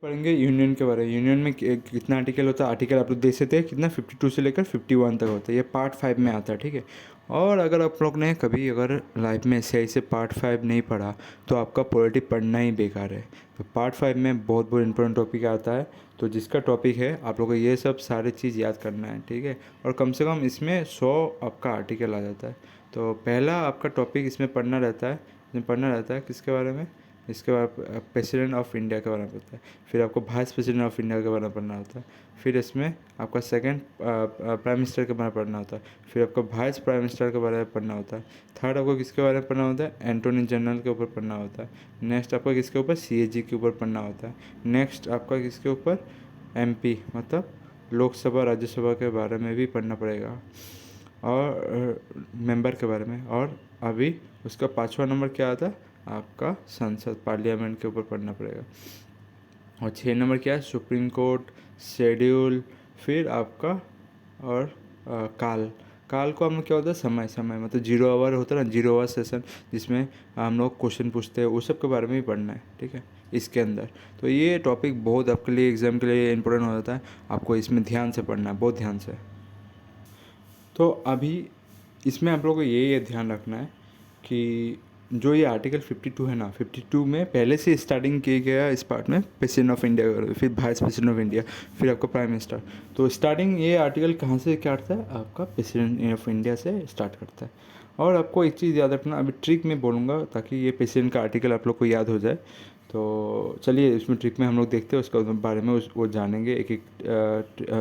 पढ़ेंगे यूनियन के बारे में। यूनियन में कितना आर्टिकल होता है, आर्टिकल आप लोग देख सकते हैं कितना 52 से लेकर 51 तक होता है। ये पार्ट 5 में आता है, ठीक है। और अगर आप लोग ने कभी अगर लाइफ में सही से पार्ट 5 नहीं पढ़ा तो आपका पॉलिटी पढ़ना ही बेकार है। तो पार्ट 5 में बहुत बहुत इंपॉर्टेंट टॉपिक आता है, तो जिसका टॉपिक है आप लोगों को ये सब सारी चीज़ याद करना है, ठीक है। और कम से कम इसमें 100 आपका आर्टिकल आ जाता है। तो पहला आपका टॉपिक इसमें पढ़ना रहता है, किसके बारे में, इसके बाद प्रेसिडेंट ऑफ इंडिया के बारे में पढ़ता है। फिर आपको वाइस प्रेसिडेंट ऑफ इंडिया के बारे में पढ़ना होता है। फिर इसमें आपका सेकंड प्राइम मिनिस्टर के बारे में पढ़ना होता है। फिर आपको वाइस प्राइम मिनिस्टर के बारे में पढ़ना होता है। थर्ड आपको किसके बारे में पढ़ना होता है, एंटोनी जनरल के ऊपर पढ़ना होता है। नेक्स्ट आपका किसके ऊपर, सीएजी के ऊपर पढ़ना होता है। नेक्स्ट आपका किसके ऊपर, एमपी मतलब लोकसभा राज्यसभा के बारे में भी पढ़ना पड़ेगा, और मेंबर के बारे में। और अभी उसका 5वां नंबर क्या आता है, आपका संसद पार्लियामेंट के ऊपर पढ़ना पड़ेगा। और 6 नंबर क्या है, सुप्रीम कोर्ट, शेड्यूल। फिर आपका और काल। काल को हम लोग क्या होता है, समय मतलब 0 आवर होता है ना, 0 आवर सेशन, जिसमें हम लोग क्वेश्चन पूछते हैं, वो सब के बारे में भी पढ़ना है, ठीक है, इसके अंदर। तो ये टॉपिक बहुत आपके लिए एग्ज़ाम के लिए इंपॉर्टेंट हो जाता है। आपको इसमें ध्यान से पढ़ना है, बहुत ध्यान से। तो अभी इसमें आप लोगों को ये ध्यान रखना है कि जो ये आर्टिकल 52 है ना, 52 में पहले से स्टार्टिंग किया गया इस पार्ट में प्रेसिडेंट ऑफ इंडिया, फिर वाइस प्रेसिडेंट ऑफ इंडिया, फिर आपका प्राइम मिनिस्टर। तो स्टार्टिंग ये आर्टिकल कहाँ से क्या करता है, आपका प्रेसिडेंट ऑफ इंडिया से स्टार्ट करता है। और आपको एक चीज़ याद रखना, अभी ट्रिक में बोलूँगा ताकि ये प्रेसिडेंट का आर्टिकल आप लोग को याद हो जाए। तो चलिए इसमें ट्रिक में हम लोग देखते हैं, उसके बारे में वो जानेंगे एक एक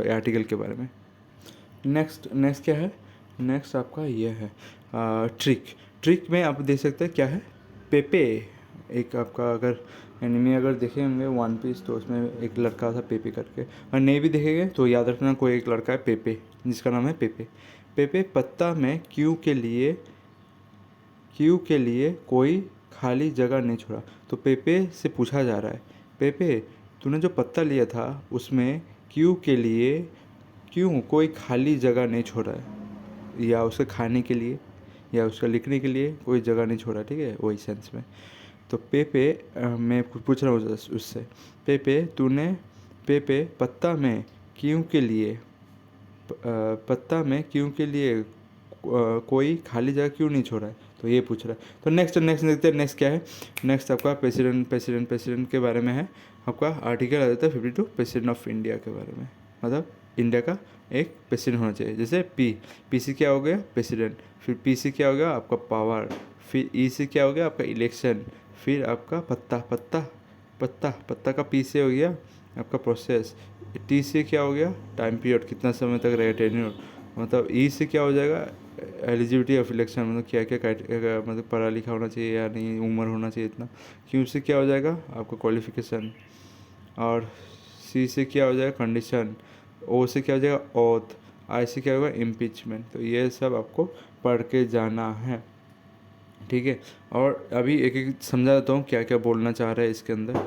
आर्टिकल के बारे में। नेक्स्ट क्या है, नेक्स्ट आपका ये है ट्रिक में आप देख सकते हैं क्या है, पेपे। एक आपका अगर एनिमे अगर देखे होंगे वन पीस, तो उसमें एक लड़का था पेपे करके, और नहीं भी देखेंगे तो याद रखना कोई एक लड़का है पेपे, जिसका नाम है पेपे। पेपे पत्ता में क्यू के लिए कोई खाली जगह नहीं छोड़ा। तो पेपे से पूछा जा रहा है, पेपे तूने जो पत्ता लिया था उसमें क्यू के लिए क्यों कोई खाली जगह नहीं छोड़ा है, या उसके खाने के लिए या उसका लिखने के लिए कोई जगह नहीं छोड़ा, ठीक है, वही सेंस में। तो पेपे मैं पूछ रहा हूँ उससे, पेपे पत्ता में क्यों के लिए कोई खाली जगह क्यों नहीं छोड़ा है, तो ये पूछ रहा है। तो नेक्स्ट देखते हैं, नेक्स्ट क्या है। नेक्स्ट आपका प्रेसिडेंट के बारे में है। आपका आर्टिकल आ जाता है 52 प्रेसिडेंट ऑफ इंडिया के बारे में, मतलब इंडिया का एक प्रेसिडेंट होना चाहिए। जैसे पी से क्या हो गया, प्रेसिडेंट। फिर पी से क्या हो गया, आपका पावर। फिर ई से क्या हो गया, आपका इलेक्शन। फिर आपका पत्ता का पी से हो गया आपका प्रोसेस। टी से क्या हो गया, टाइम पीरियड, कितना समय तक रहेगा टेन्योर। मतलब ई से क्या हो जाएगा, एलिजिबिलिटी ऑफ इलेक्शन, मतलब क्या क्या मतलब पढ़ा लिखा होना चाहिए या नहीं, उम्र होना चाहिए इतना। क्यू से क्या हो जाएगा, आपका क्वालिफिकेशन। और सी से क्या हो जाएगा, कंडीशन। ओ से क्या हो जाएगा, ओथ। आई से क्या होगा, इम्पीचमेंट। तो ये सब आपको पढ़ के जाना है, ठीक है। और अभी एक एक समझा देता हूँ क्या क्या बोलना चाह रहा है इसके अंदर।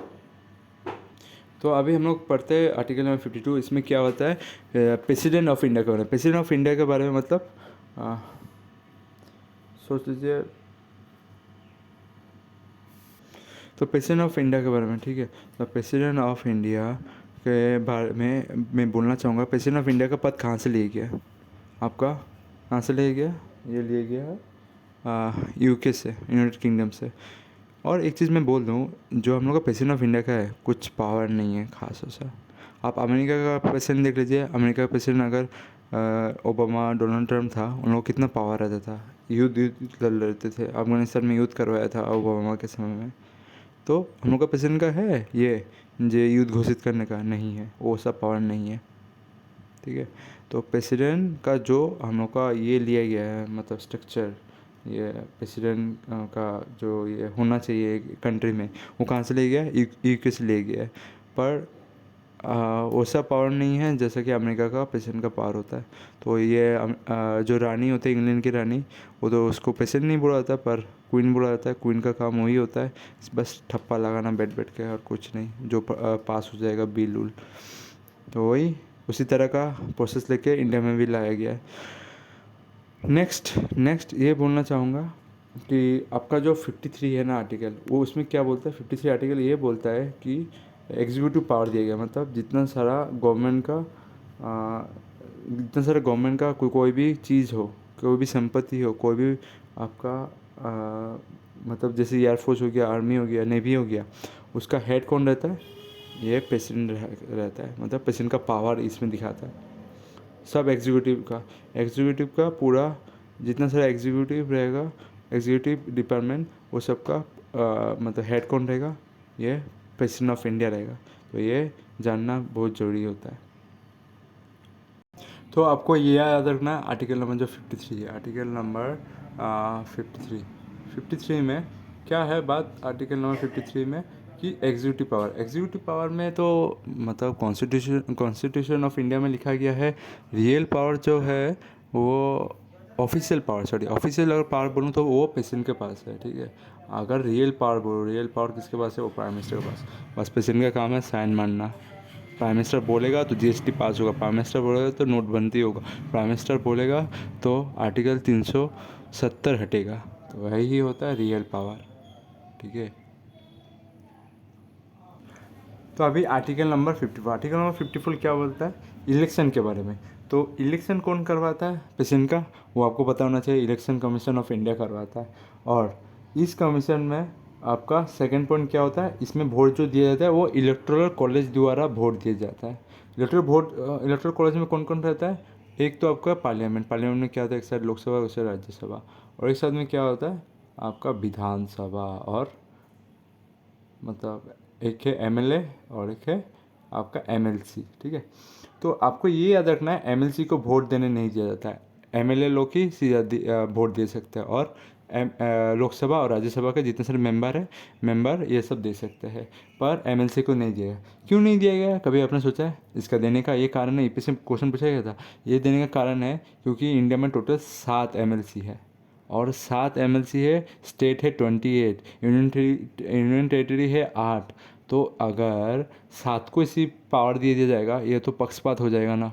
तो अभी हम लोग पढ़ते हैं आर्टिकल नंबर 52। इसमें क्या होता है, प्रेसिडेंट ऑफ इंडिया के बारे में। प्रेसिडेंट ऑफ इंडिया के बारे में मतलब सोच लीजिए, तो प्रेसिडेंट ऑफ इंडिया के बारे में, ठीक है। तो प्रेसिडेंट ऑफ इंडिया के बारे में मैं बोलना चाहूँगा, प्रेसिडेंट ऑफ इंडिया का पद कहाँ से लिया गया, आपका कहाँ से लिया गया, ये लिया गया है यूके से, यूनाइटेड किंगडम से। और एक चीज़ मैं बोल दूँ, जो हम लोग का प्रेसिडेंट ऑफ इंडिया का है कुछ पावर नहीं है खास ऐसा। आप अमेरिका का प्रेसिडेंट देख लीजिए, अमेरिका का प्रेसिडेंट अगर ओबामा, डोनाल्ड ट्रम्प था, उन लोगों को कितना पावर रहता था, युद्ध लड़ लेते थे, अफगानिस्तान में युद्ध करवाया था ओबामा के समय में। तो हम लोग का प्रेसिडेंट का है ये जो युद्ध घोषित करने का नहीं है, वो सब पावर नहीं है, ठीक है। तो प्रेसिडेंट का जो हम लोग का ये लिया गया है मतलब स्ट्रक्चर, ये प्रेसिडेंट का जो ये होना चाहिए कंट्री में, वो कहाँ से ले गया है, यूके से ले गया है। पर वो सब पावर नहीं है जैसा कि अमेरिका का प्रेसिडेंट का पावर होता है। तो ये जो रानी होती है, इंग्लैंड की रानी, वो तो उसको प्रेसिडेंट नहीं बोला जाता पर क्वीन बोला जाता है। क्वीन का काम वही होता है, बस ठप्पा लगाना बैठ बैठ के, और कुछ नहीं, जो पास हो जाएगा बिल उल। तो वही उसी तरह का प्रोसेस लेके इंडिया में भी लाया गया है। नेक्स्ट ये बोलना चाहूँगा कि आपका जो 53 है ना आर्टिकल, वो उसमें क्या बोलता है, 53 आर्टिकल ये बोलता है कि एग्जीक्यूटिव पावर दिया गया, मतलब जितना सारा गवर्नमेंट का कोई भी चीज़ हो, कोई भी संपत्ति हो, कोई भी आपका मतलब जैसे एयरफोर्स हो गया, आर्मी हो गया, नेवी हो गया, उसका हेड कौन रहता है? ये प्रेसिडेंट रहता है। मतलब प्रेसिडेंट का पावर इसमें दिखाता है। सब एग्जीक्यूटिव का पूरा जितना सारा एग्जीक्यूटिव रहेगा, एग्जीक्यूटिव डिपार्टमेंट, वो सब का मतलब हेड कौन रहेगा? ये प्रेसिडेंट ऑफ इंडिया रहेगा। तो ये जानना बहुत ज़रूरी होता है। तो आपको ये याद रखना आर्टिकल नंबर जो 53 है, आर्टिकल नंबर 53 में क्या है बात? आर्टिकल नंबर 53 में कि एग्जीक्यूटिव पावर में तो मतलब कॉन्स्टिट्यूशन ऑफ इंडिया में लिखा गया है रियल पावर जो है वो ऑफिशियल अगर पावर बोलूँ तो वो प्रेसिडेंट के पास है, ठीक है। अगर रियल पावर बोलो, रियल पावर किसके पास है? वो प्राइम मिनिस्टर के पास। बस प्रेसिडेंट का काम है साइन मारना। प्राइम मिनिस्टर बोलेगा तो जीएसटी पास होगा, प्राइम मिनिस्टर बोलेगा तो नोटबंदी होगा, प्राइम मिनिस्टर बोलेगा तो आर्टिकल 370 हटेगा। तो वही होता है रियल पावर, ठीक है। तो अभी आर्टिकल नंबर 54 क्या बोलता है? इलेक्शन के बारे में। तो इलेक्शन कौन करवाता है प्रेसिडेंट का? वो आपको पता होना चाहिए, इलेक्शन कमीशन ऑफ इंडिया करवाता है। और इस कमीशन में आपका सेकंड पॉइंट क्या होता है? इसमें वोट जो दिया जाता है वो इलेक्टोरल कॉलेज द्वारा वोट दिया जाता है। इलेक्टोरल कॉलेज में कौन कौन रहता है? एक तो आपका पार्लियामेंट में क्या होता है? एक साइड लोकसभा, एक साइड राज्यसभा, और एक साइड में क्या होता है? आपका विधानसभा, और मतलब एक है एमएलए और एक है आपका एमएलसी, ठीक है। तो आपको ये याद रखना है एमएलसी को वोट देने नहीं दिया जाता है, एमएलए लोग ही सीधा वोट दे सकते हैं। और लोकसभा और राज्यसभा के जितने सारे मेंबर ये सब दे सकते हैं, पर एमएलसी को नहीं दिया गया। क्यों नहीं दिया गया? कभी आपने सोचा है इसका देने का? ये कारण है, यूपीएससी में क्वेश्चन पूछा गया था। ये देने का कारण है क्योंकि इंडिया में टोटल 7 एमएलसी है, और 7 एमएलसी है, स्टेट है 28, यूनियन टेरिटरी है 8। तो अगर 7 को इसी पावर दे दिया जाएगा, ये तो पक्षपात हो जाएगा ना।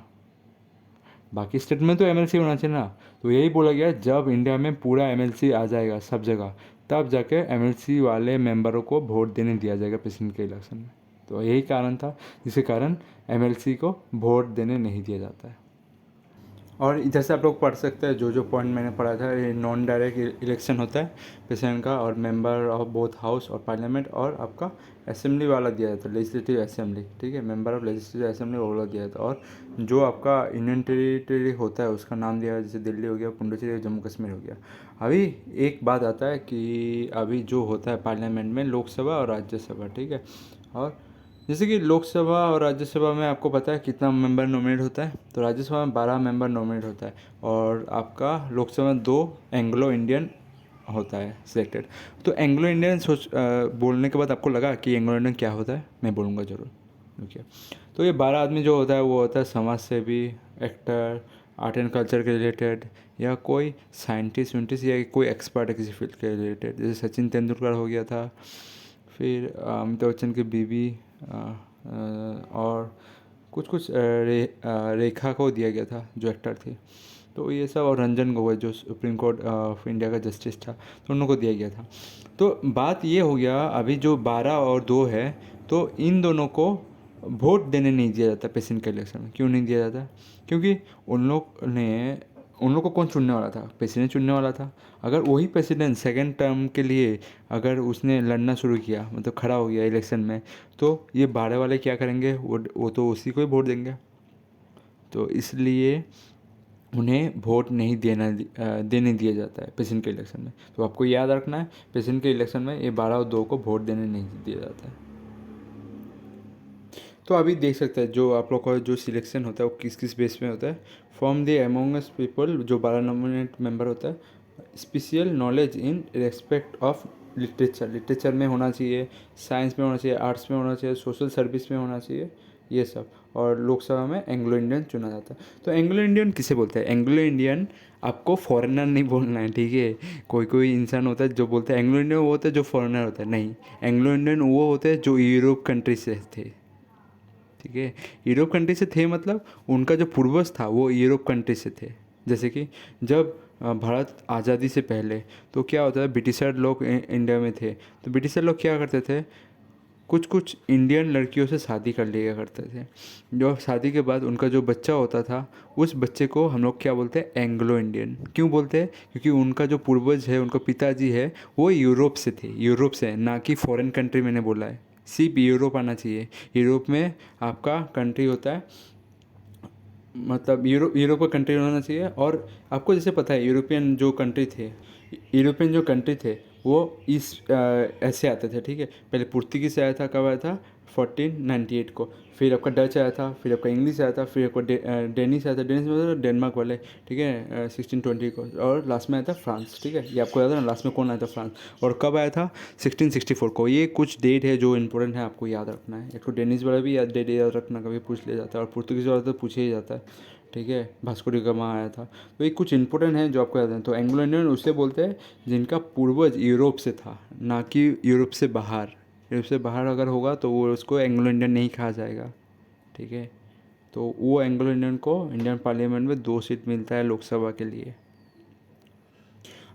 बाकी स्टेट में तो एमएलसी होना चाहिए ना। तो यही बोला गया जब इंडिया में पूरा एमएलसी आ जाएगा सब जगह, तब जाके एमएलसी वाले मेंबरों को वोट देने दिया जाएगा प्रेसिडेंट के इलेक्शन में। तो यही कारण था जिसके कारण एमएलसी को वोट देने नहीं दिया जाता है। और इधर से आप लोग पढ़ सकते हैं जो जो पॉइंट मैंने पढ़ा था। ये नॉन डायरेक्ट इलेक्शन होता है प्रेसिडेंट का, और मेंबर ऑफ बोथ हाउस और पार्लियामेंट, और आपका असेंबली वाला दिया जाता है, लेजिस्लेटिव असेंबली, ठीक है। मेंबर ऑफ लेजिस्लेटिव असेंबली वो वाला दिया जाता है। और जो आपका यूनियन टेरिटरी होता है उसका नाम दिया है, जैसे दिल्ली हो गया, पुडुचेरी, जम्मू कश्मीर हो गया। अभी एक बात आता है कि अभी जो होता है पार्लियामेंट में लोकसभा और राज्यसभा, ठीक है। और जैसे कि लोकसभा और राज्यसभा में आपको पता है कितना मेंबर नॉमिनेट होता है? तो राज्यसभा में 12 मेंबर नॉमिनेट होता है, और आपका लोकसभा में 2 एंग्लो इंडियन होता है सिलेक्टेड। तो एंग्लो इंडियन बोलने के बाद आपको लगा कि एंग्लो इंडियन क्या होता है? मैं बोलूँगा ज़रूर, ओके। तो ये 12 आदमी जो होता है वो होता है समाज सेवी, एक्टर, आर्ट एंड कल्चर के रिलेटेड, या कोई साइंटिस्ट या कोई एक्सपर्ट है किसी फील्ड के रिलेटेड। जैसे सचिन तेंदुलकर हो गया था, फिर अमिताभ बच्चन की बीवी, और कुछ रेखा को दिया गया था जो एक्टर थी। तो ये सब, और रंजन गोगोई जो सुप्रीम कोर्ट ऑफ इंडिया का जस्टिस था, तो उन लोगों को दिया गया था। तो बात ये हो गया अभी जो 12 और 2 है, तो इन दोनों को वोट देने नहीं दिया जाता प्रेसिडेंट के इलेक्शन में। क्यों नहीं दिया जाता? क्योंकि उन लोग को कौन चुनने वाला था? प्रेसिडेंट चुनने वाला था। अगर वही प्रेसिडेंट सेकेंड टर्म के लिए अगर उसने लड़ना शुरू किया, मतलब खड़ा हो गया इलेक्शन में, तो ये 12 वाले क्या करेंगे? वो तो उसी को ही वोट देंगे। तो इसलिए उन्हें वोट नहीं देने दिया जाता है प्रेसिडेंट के इलेक्शन में। तो आपको याद रखना है प्रेसिडेंट के इलेक्शन में ये 12 और 2 को वोट देने नहीं दिया जाता है। तो अभी देख सकते हैं जो आप लोग का जो सिलेक्शन होता है वो किस किस बेस में होता है। फ्रॉम द एमोंगस्ट पीपल, जो 12 नॉमिनेट मेंबर होता है, special knowledge in respect of literature में होना चाहिए, साइंस में होना चाहिए, आर्ट्स में होना चाहिए, सोशल सर्विस में होना चाहिए, ये सब। और लोकसभा में एंग्लो इंडियन चुना जाता है। तो एंग्लो इंडियन किसे बोलते हैं? एंग्लो इंडियन आपको फॉरेनर नहीं बोलना है, ठीक है। कोई इंसान होता है जो बोलता है एंग्लो इंडियन, वो होता है जो फॉरेनर होता है। नहीं, एंग्लो इंडियन वो होते हैं जो यूरोप कंट्री से थे, ठीक है। यूरोप कंट्री से थे मतलब उनका जो पूर्वज था वो यूरोप कंट्री से थे। जैसे कि जब भारत आज़ादी से पहले तो क्या होता है, ब्रिटिशर लोग इंडिया में थे। तो ब्रिटिशर लोग क्या करते थे, कुछ कुछ इंडियन लड़कियों से शादी कर लिया करते थे, जो शादी के बाद उनका जो बच्चा होता था उस बच्चे को हम लोग क्या बोलते हैं, एंग्लो इंडियन। क्यों बोलते हैं? क्योंकि उनका जो पूर्वज है, उनका पिताजी है, वो यूरोप से थे, यूरोप से, ना कि फॉरेन कंट्री मैंने बोला है, सिर्फ यूरोप आना चाहिए। यूरोप में आपका कंट्री होता है, मतलब यूरोप का कंट्री होना चाहिए। और आपको जैसे पता है यूरोपियन जो कंट्री थे वो इस ऐसे आते थे, ठीक है। पहले पुर्तगीज आया था, कब आया था? 1498 को। फिर आपका डच आया था, फिर आपका इंग्लिश आया था, फिर आपका डेनिश आया था, डेनिश मतलब डेनमार्क वाले, ठीक है, 1620 को। और लास्ट में आया था फ्रांस, ठीक है। ये आपको याद है ना, लास्ट में कौन आया था? फ्रांस। और कब आया था? 1664 को। ये कुछ डेट है जो इंपॉर्टेंट है, आपको याद रखना है। एक तो डेनिश वाला भी डेट याद रखना, कभी पूछ लिया जाता है। और पुर्तगीज वाला तो पूछे ही जाता है, ठीक है। भास्को डी गामा आया था। तो ये कुछ इंपॉर्टेंट है जो आपको याद है। तो एंग्लो इंडियन उसे बोलते हैं जिनका पूर्वज यूरोप से था, ना कि यूरोप से बाहर। यूरोप से बाहर अगर होगा तो वो उसको एंग्लो इंडियन नहीं कहा जाएगा, ठीक है। तो वो एंग्लो इंडियन को इंडियन पार्लियामेंट में 2 सीट मिलता है लोकसभा के लिए।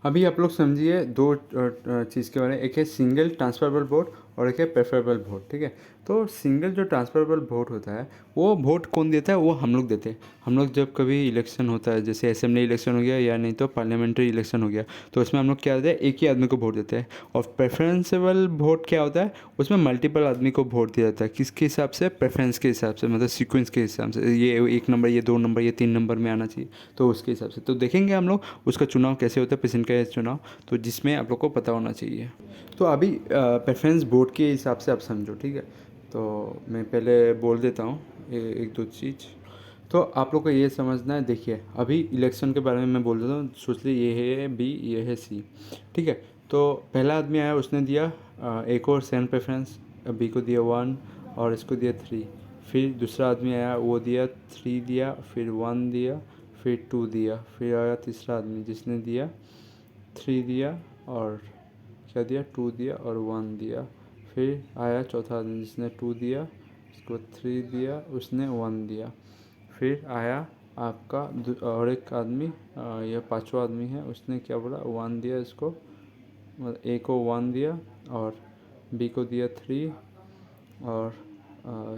अभी आप लोग समझिए दो चीज़ के बारे में। एक है सिंगल ट्रांसफरेबल वोट और एक है प्रेफरेबल वोट, ठीक है। तो सिंगल जो ट्रांसफरेबल वोट होता है वो वोट कौन देता है? वो हम लोग देते हैं। हम लोग जब कभी इलेक्शन होता है, जैसे असेंबली इलेक्शन हो गया या नहीं तो पार्लियामेंट्री इलेक्शन हो गया, तो उसमें हम लोग क्या देते हैं? एक ही आदमी को वोट देते हैं। और प्रेफरेंसेबल वोट क्या होता है? उसमें मल्टीपल आदमी को वोट दिया जाता है। किसके हिसाब से? प्रेफरेंस के हिसाब से, मतलब सीक्वेंस के हिसाब से। ये 1 नंबर, ये 2 नंबर, ये 3 नंबर में आना चाहिए, तो उसके हिसाब से। तो देखेंगे हम लोग उसका चुनाव कैसे होता है, प्रेसिडेंट का चुनाव, तो जिसमें आप लोग को पता होना चाहिए। तो अभी प्रेफरेंस वोट के हिसाब से आप समझो, ठीक है। तो मैं पहले बोल देता हूँ एक दो चीज़। तो आप लोग को ये समझना है, देखिए अभी इलेक्शन के बारे में मैं बोल देता हूँ। सोच ली ये है बी, ये है सी, ठीक है। तो पहला आदमी आया, उसने दिया ए को सेकंड प्रेफरेंस, बी को दिया 1 और इसको दिया 3। फिर दूसरा आदमी आया, वो दिया 3 दिया, फिर 1 दिया, फिर 2 दिया। फिर आया तीसरा आदमी जिसने दिया 3 दिया और क्या दिया? 2 दिया और 1 दिया। फिर आया चौथा आदमी जिसने 2 दिया, उसको 3 दिया, उसने 1 दिया। फिर आया आपका और एक आदमी, यह पांचवा आदमी है, उसने क्या बोला? 1 दिया इसको, मतलब ए को 1 दिया और बी को दिया 3 और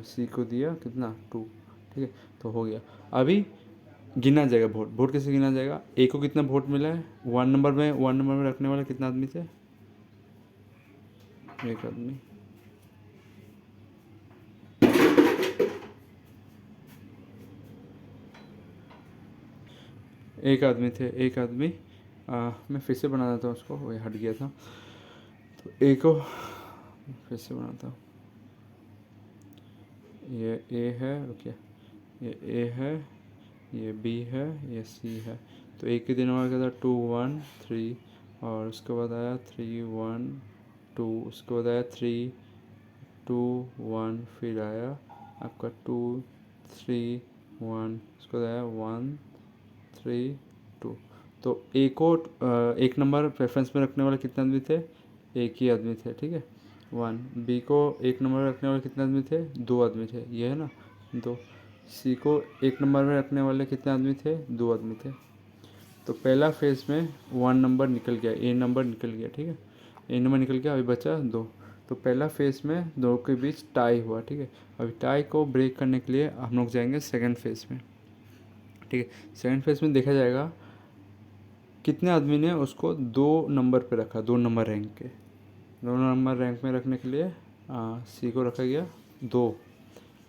सी को दिया कितना? 2, ठीक है। तो हो गया। अभी गिना जाएगा वोट। वोट कैसे गिना जाएगा? ए को कितना वोट मिला है? 1 नंबर में रखने वाले कितना आदमी थे? एक आदमी। एक आदमी थे, एक आदमी। मैं फिर से बना देता हूँ उसको, वो हट गया था। तो ए को फिर से बनाता हूँ। ये ए है, ओके, ये ए है, ये बी है, ये सी है। तो एक के दिन और क्या था? 2 1 3 और उसके बाद आया 3 1 2, उसके बाद आया 3 2 1, फिर आया आपका 2 3 1, उसके बाद आया 1 3 2। तो ए को 1 नंबर प्रेफरेंस में रखने वाले कितने आदमी थे? एक ही आदमी थे, ठीक है, 1। बी को 1 नंबर में रखने वाले कितने आदमी थे? 2 आदमी थे, ये है ना, 2। सी को 1 नंबर में रखने वाले कितने आदमी थे? 2 आदमी थे। तो पहला फेज में 1 नंबर निकल गया, ए नंबर निकल गया, ठीक है। ए नंबर निकल गया, अभी बचा 2। तो पहला फेज में 2 के बीच टाई हुआ, ठीक है। अभी टाई को ब्रेक करने के लिए हम लोग जाएंगे सेकेंड फेज में, ठीक है। सेकेंड फेज में देखा जाएगा कितने आदमी ने उसको 2 नंबर पे रखा, 2 नंबर रैंक के। 2 नंबर रैंक में रखने के लिए सी को रखा गया 2।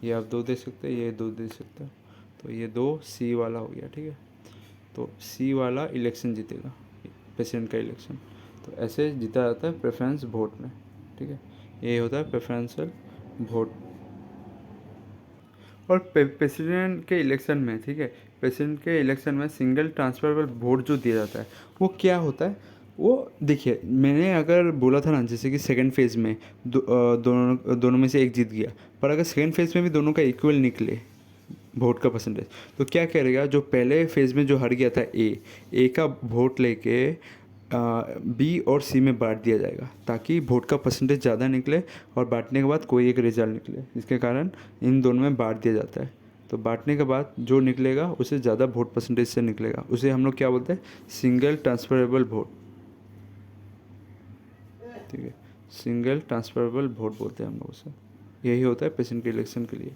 ये आप 2 दे सकते हैं, ये 2 दे सकते हैं, तो ये 2 सी वाला हो गया, ठीक है। तो सी वाला इलेक्शन जीतेगा, प्रेसिडेंट का इलेक्शन। तो ऐसे जीता जाता है प्रेफरेंस वोट में, ठीक है। ये होता है प्रेफरेंशियल वोट। और प्रेसिडेंट के इलेक्शन में, ठीक है, प्रेसिडेंट के इलेक्शन में सिंगल ट्रांसफरेबल वोट जो दिया जाता है वो क्या होता है? वो देखिए, मैंने अगर बोला था ना, जैसे कि सेकंड फेज़ में दोनों में से एक जीत गया, पर अगर सेकंड फेज़ में भी दोनों का इक्वल निकले वोट का परसेंटेज, तो क्या करेगा? जो पहले फेज़ में जो हार गया था ए का वोट लेके बी और सी में बांट दिया जाएगा, ताकि वोट का परसेंटेज ज़्यादा निकले और बांटने के बाद कोई एक रिजल्ट निकले, जिसके कारण इन दोनों में बांट दिया जाता है। तो बांटने के बाद जो निकलेगा उसे ज़्यादा वोट परसेंटेज से निकलेगा, उसे हम लोग क्या बोलते हैं? सिंगल ट्रांसफरेबल वोट, ठीक है। सिंगल ट्रांसफरेबल वोट बोलते हैं हम लोग उसे, यही होता है प्रेसिडेंट के इलेक्शन के लिए।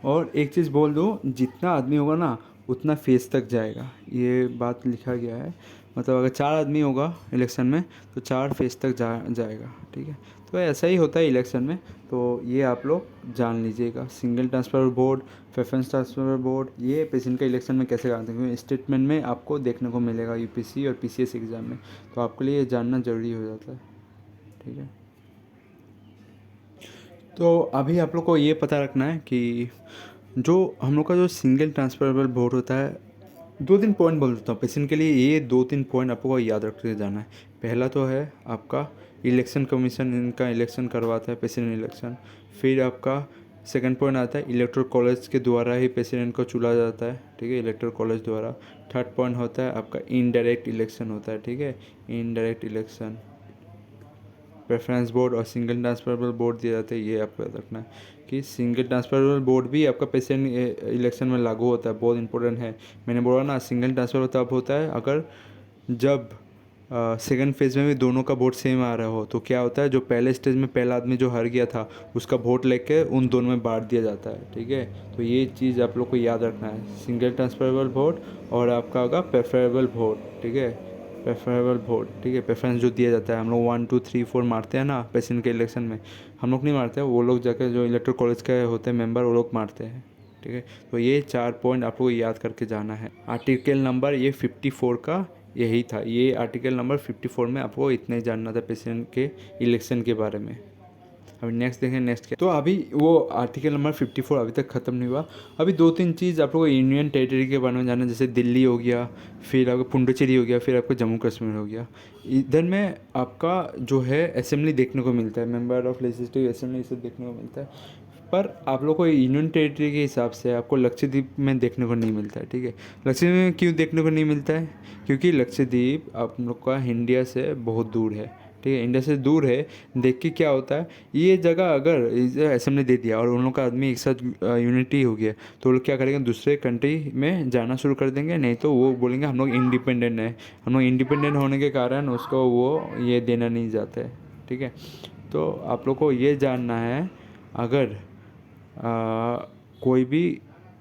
और एक चीज़ बोल दूँ, जितना आदमी होगा ना उतना फेस तक जाएगा, ये बात लिखा गया है। मतलब अगर 4 आदमी होगा इलेक्शन में तो 4 फेस तक जाएगा, ठीक है। तो ऐसा ही होता है इलेक्शन में। तो ये आप लोग जान लीजिएगा, single transfer board, preference transfer board, ये प्रेसिडेंट का इलेक्शन में कैसे करते हैं, क्योंकि स्टेटमेंट में आपको देखने को मिलेगा यूपीएससी और पीसीएस एग्ज़ाम में। तो आपके लिए ये जानना ज़रूरी हो जाता है, ठीक है। तो अभी आप लोग को ये पता रखना है कि जो हम लोग का जो सिंगल ट्रांसफरेबल बोर्ड होता है, 2-3 पॉइंट बोल देता हूँ पेशेंट के लिए। ये 2-3 पॉइंट आपको याद रखते जाना है। पहला तो है आपका इलेक्शन कमीशन इनका इलेक्शन करवाता है, प्रेसिडेंट इलेक्शन। फिर आपका सेकंड पॉइंट आता है इलेक्टोरल कॉलेज के द्वारा ही प्रेसिडेंट को चुना जाता है, ठीक है, इलेक्टोरल कॉलेज द्वारा। थर्ड पॉइंट होता है आपका इनडायरेक्ट इलेक्शन होता है, ठीक है, इनडायरेक्ट इलेक्शन। प्रेफरेंस बोर्ड और सिंगल ट्रांसफरेबल बोर्ड दिए जाते हैं, ये आपको याद रखना है कि सिंगल ट्रांसफरेबल बोर्ड भी आपका प्रेसिडेंट इलेक्शन में लागू होता है, बहुत इंपॉर्टेंट है। मैंने बोला ना, सिंगल ट्रांसफर तब होता है अगर जब सेकंड फेज में भी दोनों का वोट सेम आ रहा हो। तो क्या होता है, जो पहले स्टेज में पहला आदमी जो हार गया था उसका वोट लेके उन दोनों में बांट दिया जाता है, ठीक है। तो ये चीज़ आप लोग को याद रखना है, सिंगल ट्रांसफरेबल वोट और आपका होगा प्रेफरेबल वोट, ठीक है, प्रेफरेबल वोट, ठीक है। प्रेफरेंस जो दिया जाता है, हम लोग 1 2 3 4 मारते हैं ना प्रेसिडेंट के इलेक्शन में, हम लोग नहीं मारते हैं, वो लोग जाकर जो इलेक्टोरल कॉलेज के होते हैं मेंबर वो लोग मारते हैं, ठीक है। तो ये 4 पॉइंट आपको याद करके जाना है। आर्टिकल नंबर ये 54 का यही था, ये आर्टिकल नंबर 54 में आपको इतना ही जानना था प्रेसिडेंट के इलेक्शन के बारे में। अभी नेक्स्ट देखें, नेक्स्ट क्या। तो अभी वो आर्टिकल नंबर 54 अभी तक ख़त्म नहीं हुआ। अभी 2-3 चीज़ आप लोगों को यूनियन टेरिटरी के बारे में जानना है, जैसे दिल्ली हो गया, फिर आपका पुडुचेरी हो गया, फिर आपका जम्मू कश्मीर हो गया। इधर में आपका जो है असेंबली देखने को मिलता है, मेंबर ऑफ लेजिस्लेटिव असेंबली सब देखने को मिलता है। पर आप लोग को यूनियन टेरिटरी के हिसाब से आपको लक्षद्वीप में देखने को नहीं मिलता है, ठीक है। लक्षद्वीप में क्यों देखने को नहीं मिलता है, क्योंकि लक्षद्वीप आप लोग का इंडिया से बहुत दूर है, ठीक है, इंडिया से दूर है। देख के क्या होता है, ये जगह अगर असेंबली दे दिया और उन लोग का आदमी एक साथ यूनिटी हो गया तो वो लोग क्या करेंगे, दूसरे कंट्री में जाना शुरू कर देंगे। नहीं तो वो बोलेंगे हम लोग इंडिपेंडेंट है, हम लोग इंडिपेंडेंट होने के कारण उसको वो ये देना नहीं चाहते, ठीक है। तो आप लोग को ये जानना है, अगर कोई भी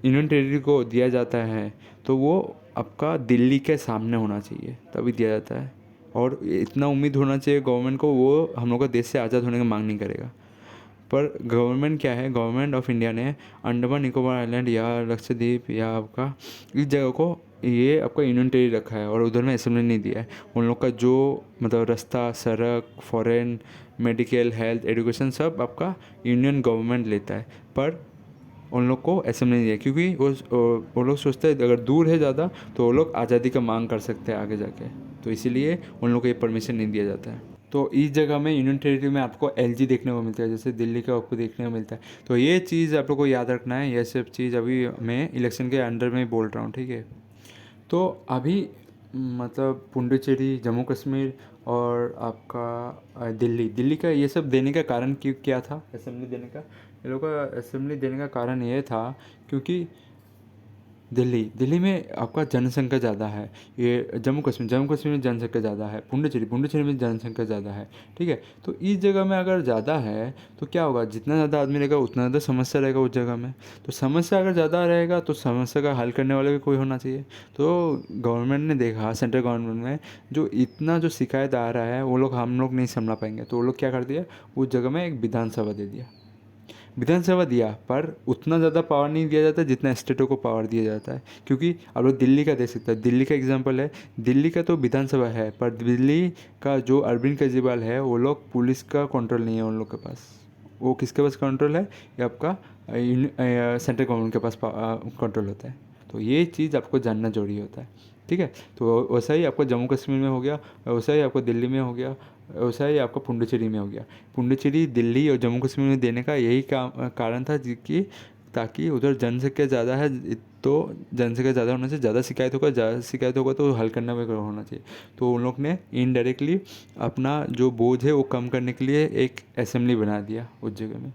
यूनियन टेरिटरी को दिया जाता है तो वो आपका दिल्ली के सामने होना चाहिए तभी दिया जाता है। और इतना उम्मीद होना चाहिए गवर्नमेंट को, वो हम लोग का देश से आज़ाद होने की मांग नहीं करेगा। पर गवर्नमेंट क्या है, गवर्नमेंट ऑफ इंडिया ने अंडमान निकोबार आइलैंड या लक्षद्वीप या आपका इस जगह को ये आपका यूनियन टेरिटरी रखा है और उधर में असेंबली नहीं दिया है। उन लोग का जो मतलब रास्ता, सड़क, फॉरेन, मेडिकल, हेल्थ, एजुकेशन सब आपका यूनियन गवर्नमेंट लेता है। पर उन लोग को असेंबली नहीं दिया, क्योंकि वो लोग सोचते हैं अगर दूर है ज़्यादा तो वो लोग आज़ादी का मांग कर सकते हैं आगे जाके। तो इसीलिए उन लोग को ये परमिशन नहीं दिया जाता है। तो इस जगह में यूनियन टेरिटरी में आपको एलजी देखने को मिलता है, जैसे दिल्ली का आपको देखने को मिलता है। तो ये चीज़ आप लोग को याद रखना है, ये सब चीज़ अभी मैं इलेक्शन के अंडर में बोल रहा हूँ, ठीक है। तो अभी मतलब पुडुचेरी, जम्मू कश्मीर और आपका दिल्ली, दिल्ली का ये सब देने का कारण क्यों क्या था, असेंबली देने का, ये लोग का असेंबली देने का कारण ये था क्योंकि दिल्ली में आपका जनसंख्या ज़्यादा है। ये जम्मू कश्मीर में जनसंख्या ज़्यादा है, पुडुचेरी में जनसंख्या ज़्यादा है, ठीक है। तो इस जगह में अगर ज़्यादा है तो क्या होगा, जितना ज़्यादा आदमी रहेगा उतना ज़्यादा समस्या रहेगा उस जगह में। तो समस्या अगर ज़्यादा रहेगा तो समस्या का हल करने वाला भी कोई होना चाहिए। तो गवर्नमेंट ने देखा, सेंट्रल गवर्नमेंट में जो इतना जो शिकायत आ रहा है वो लोग हम लोग नहीं संभला पाएंगे, तो वो लोग क्या कर दिया, उस जगह में एक विधानसभा दे दिया। विधानसभा दिया पर उतना ज़्यादा पावर नहीं दिया जाता जितना स्टेटों को पावर दिया जाता है। क्योंकि आप लोग दिल्ली का देख सकते हैं, दिल्ली का एग्जांपल है, दिल्ली का तो विधानसभा है पर दिल्ली का जो अरविंद केजरीवाल है वो लोग पुलिस का कंट्रोल नहीं है उन लोग के पास। वो किसके पास कंट्रोल है, ये आपका सेंट्रल गवर्नमेंट के पास कंट्रोल होता है। तो ये चीज़ आपको जानना जरूरी होता है, ठीक है। तो वैसा ही आपको जम्मू कश्मीर में हो गया, वैसा ही आपको दिल्ली में हो गया, वैसा ही आपका पुडुचेरी में हो गया। पुडुचेरी, दिल्ली और जम्मू कश्मीर में देने का यही कारण था कि ताकि उधर जनसंख्या ज़्यादा है, तो जनसंख्या ज़्यादा होने से ज़्यादा शिकायत होगा तो हल करना भी होना चाहिए। तो उन लोग ने इनडायरेक्टली अपना जो बोझ है वो कम करने के लिए एक असेंबली बना दिया उस जगह में,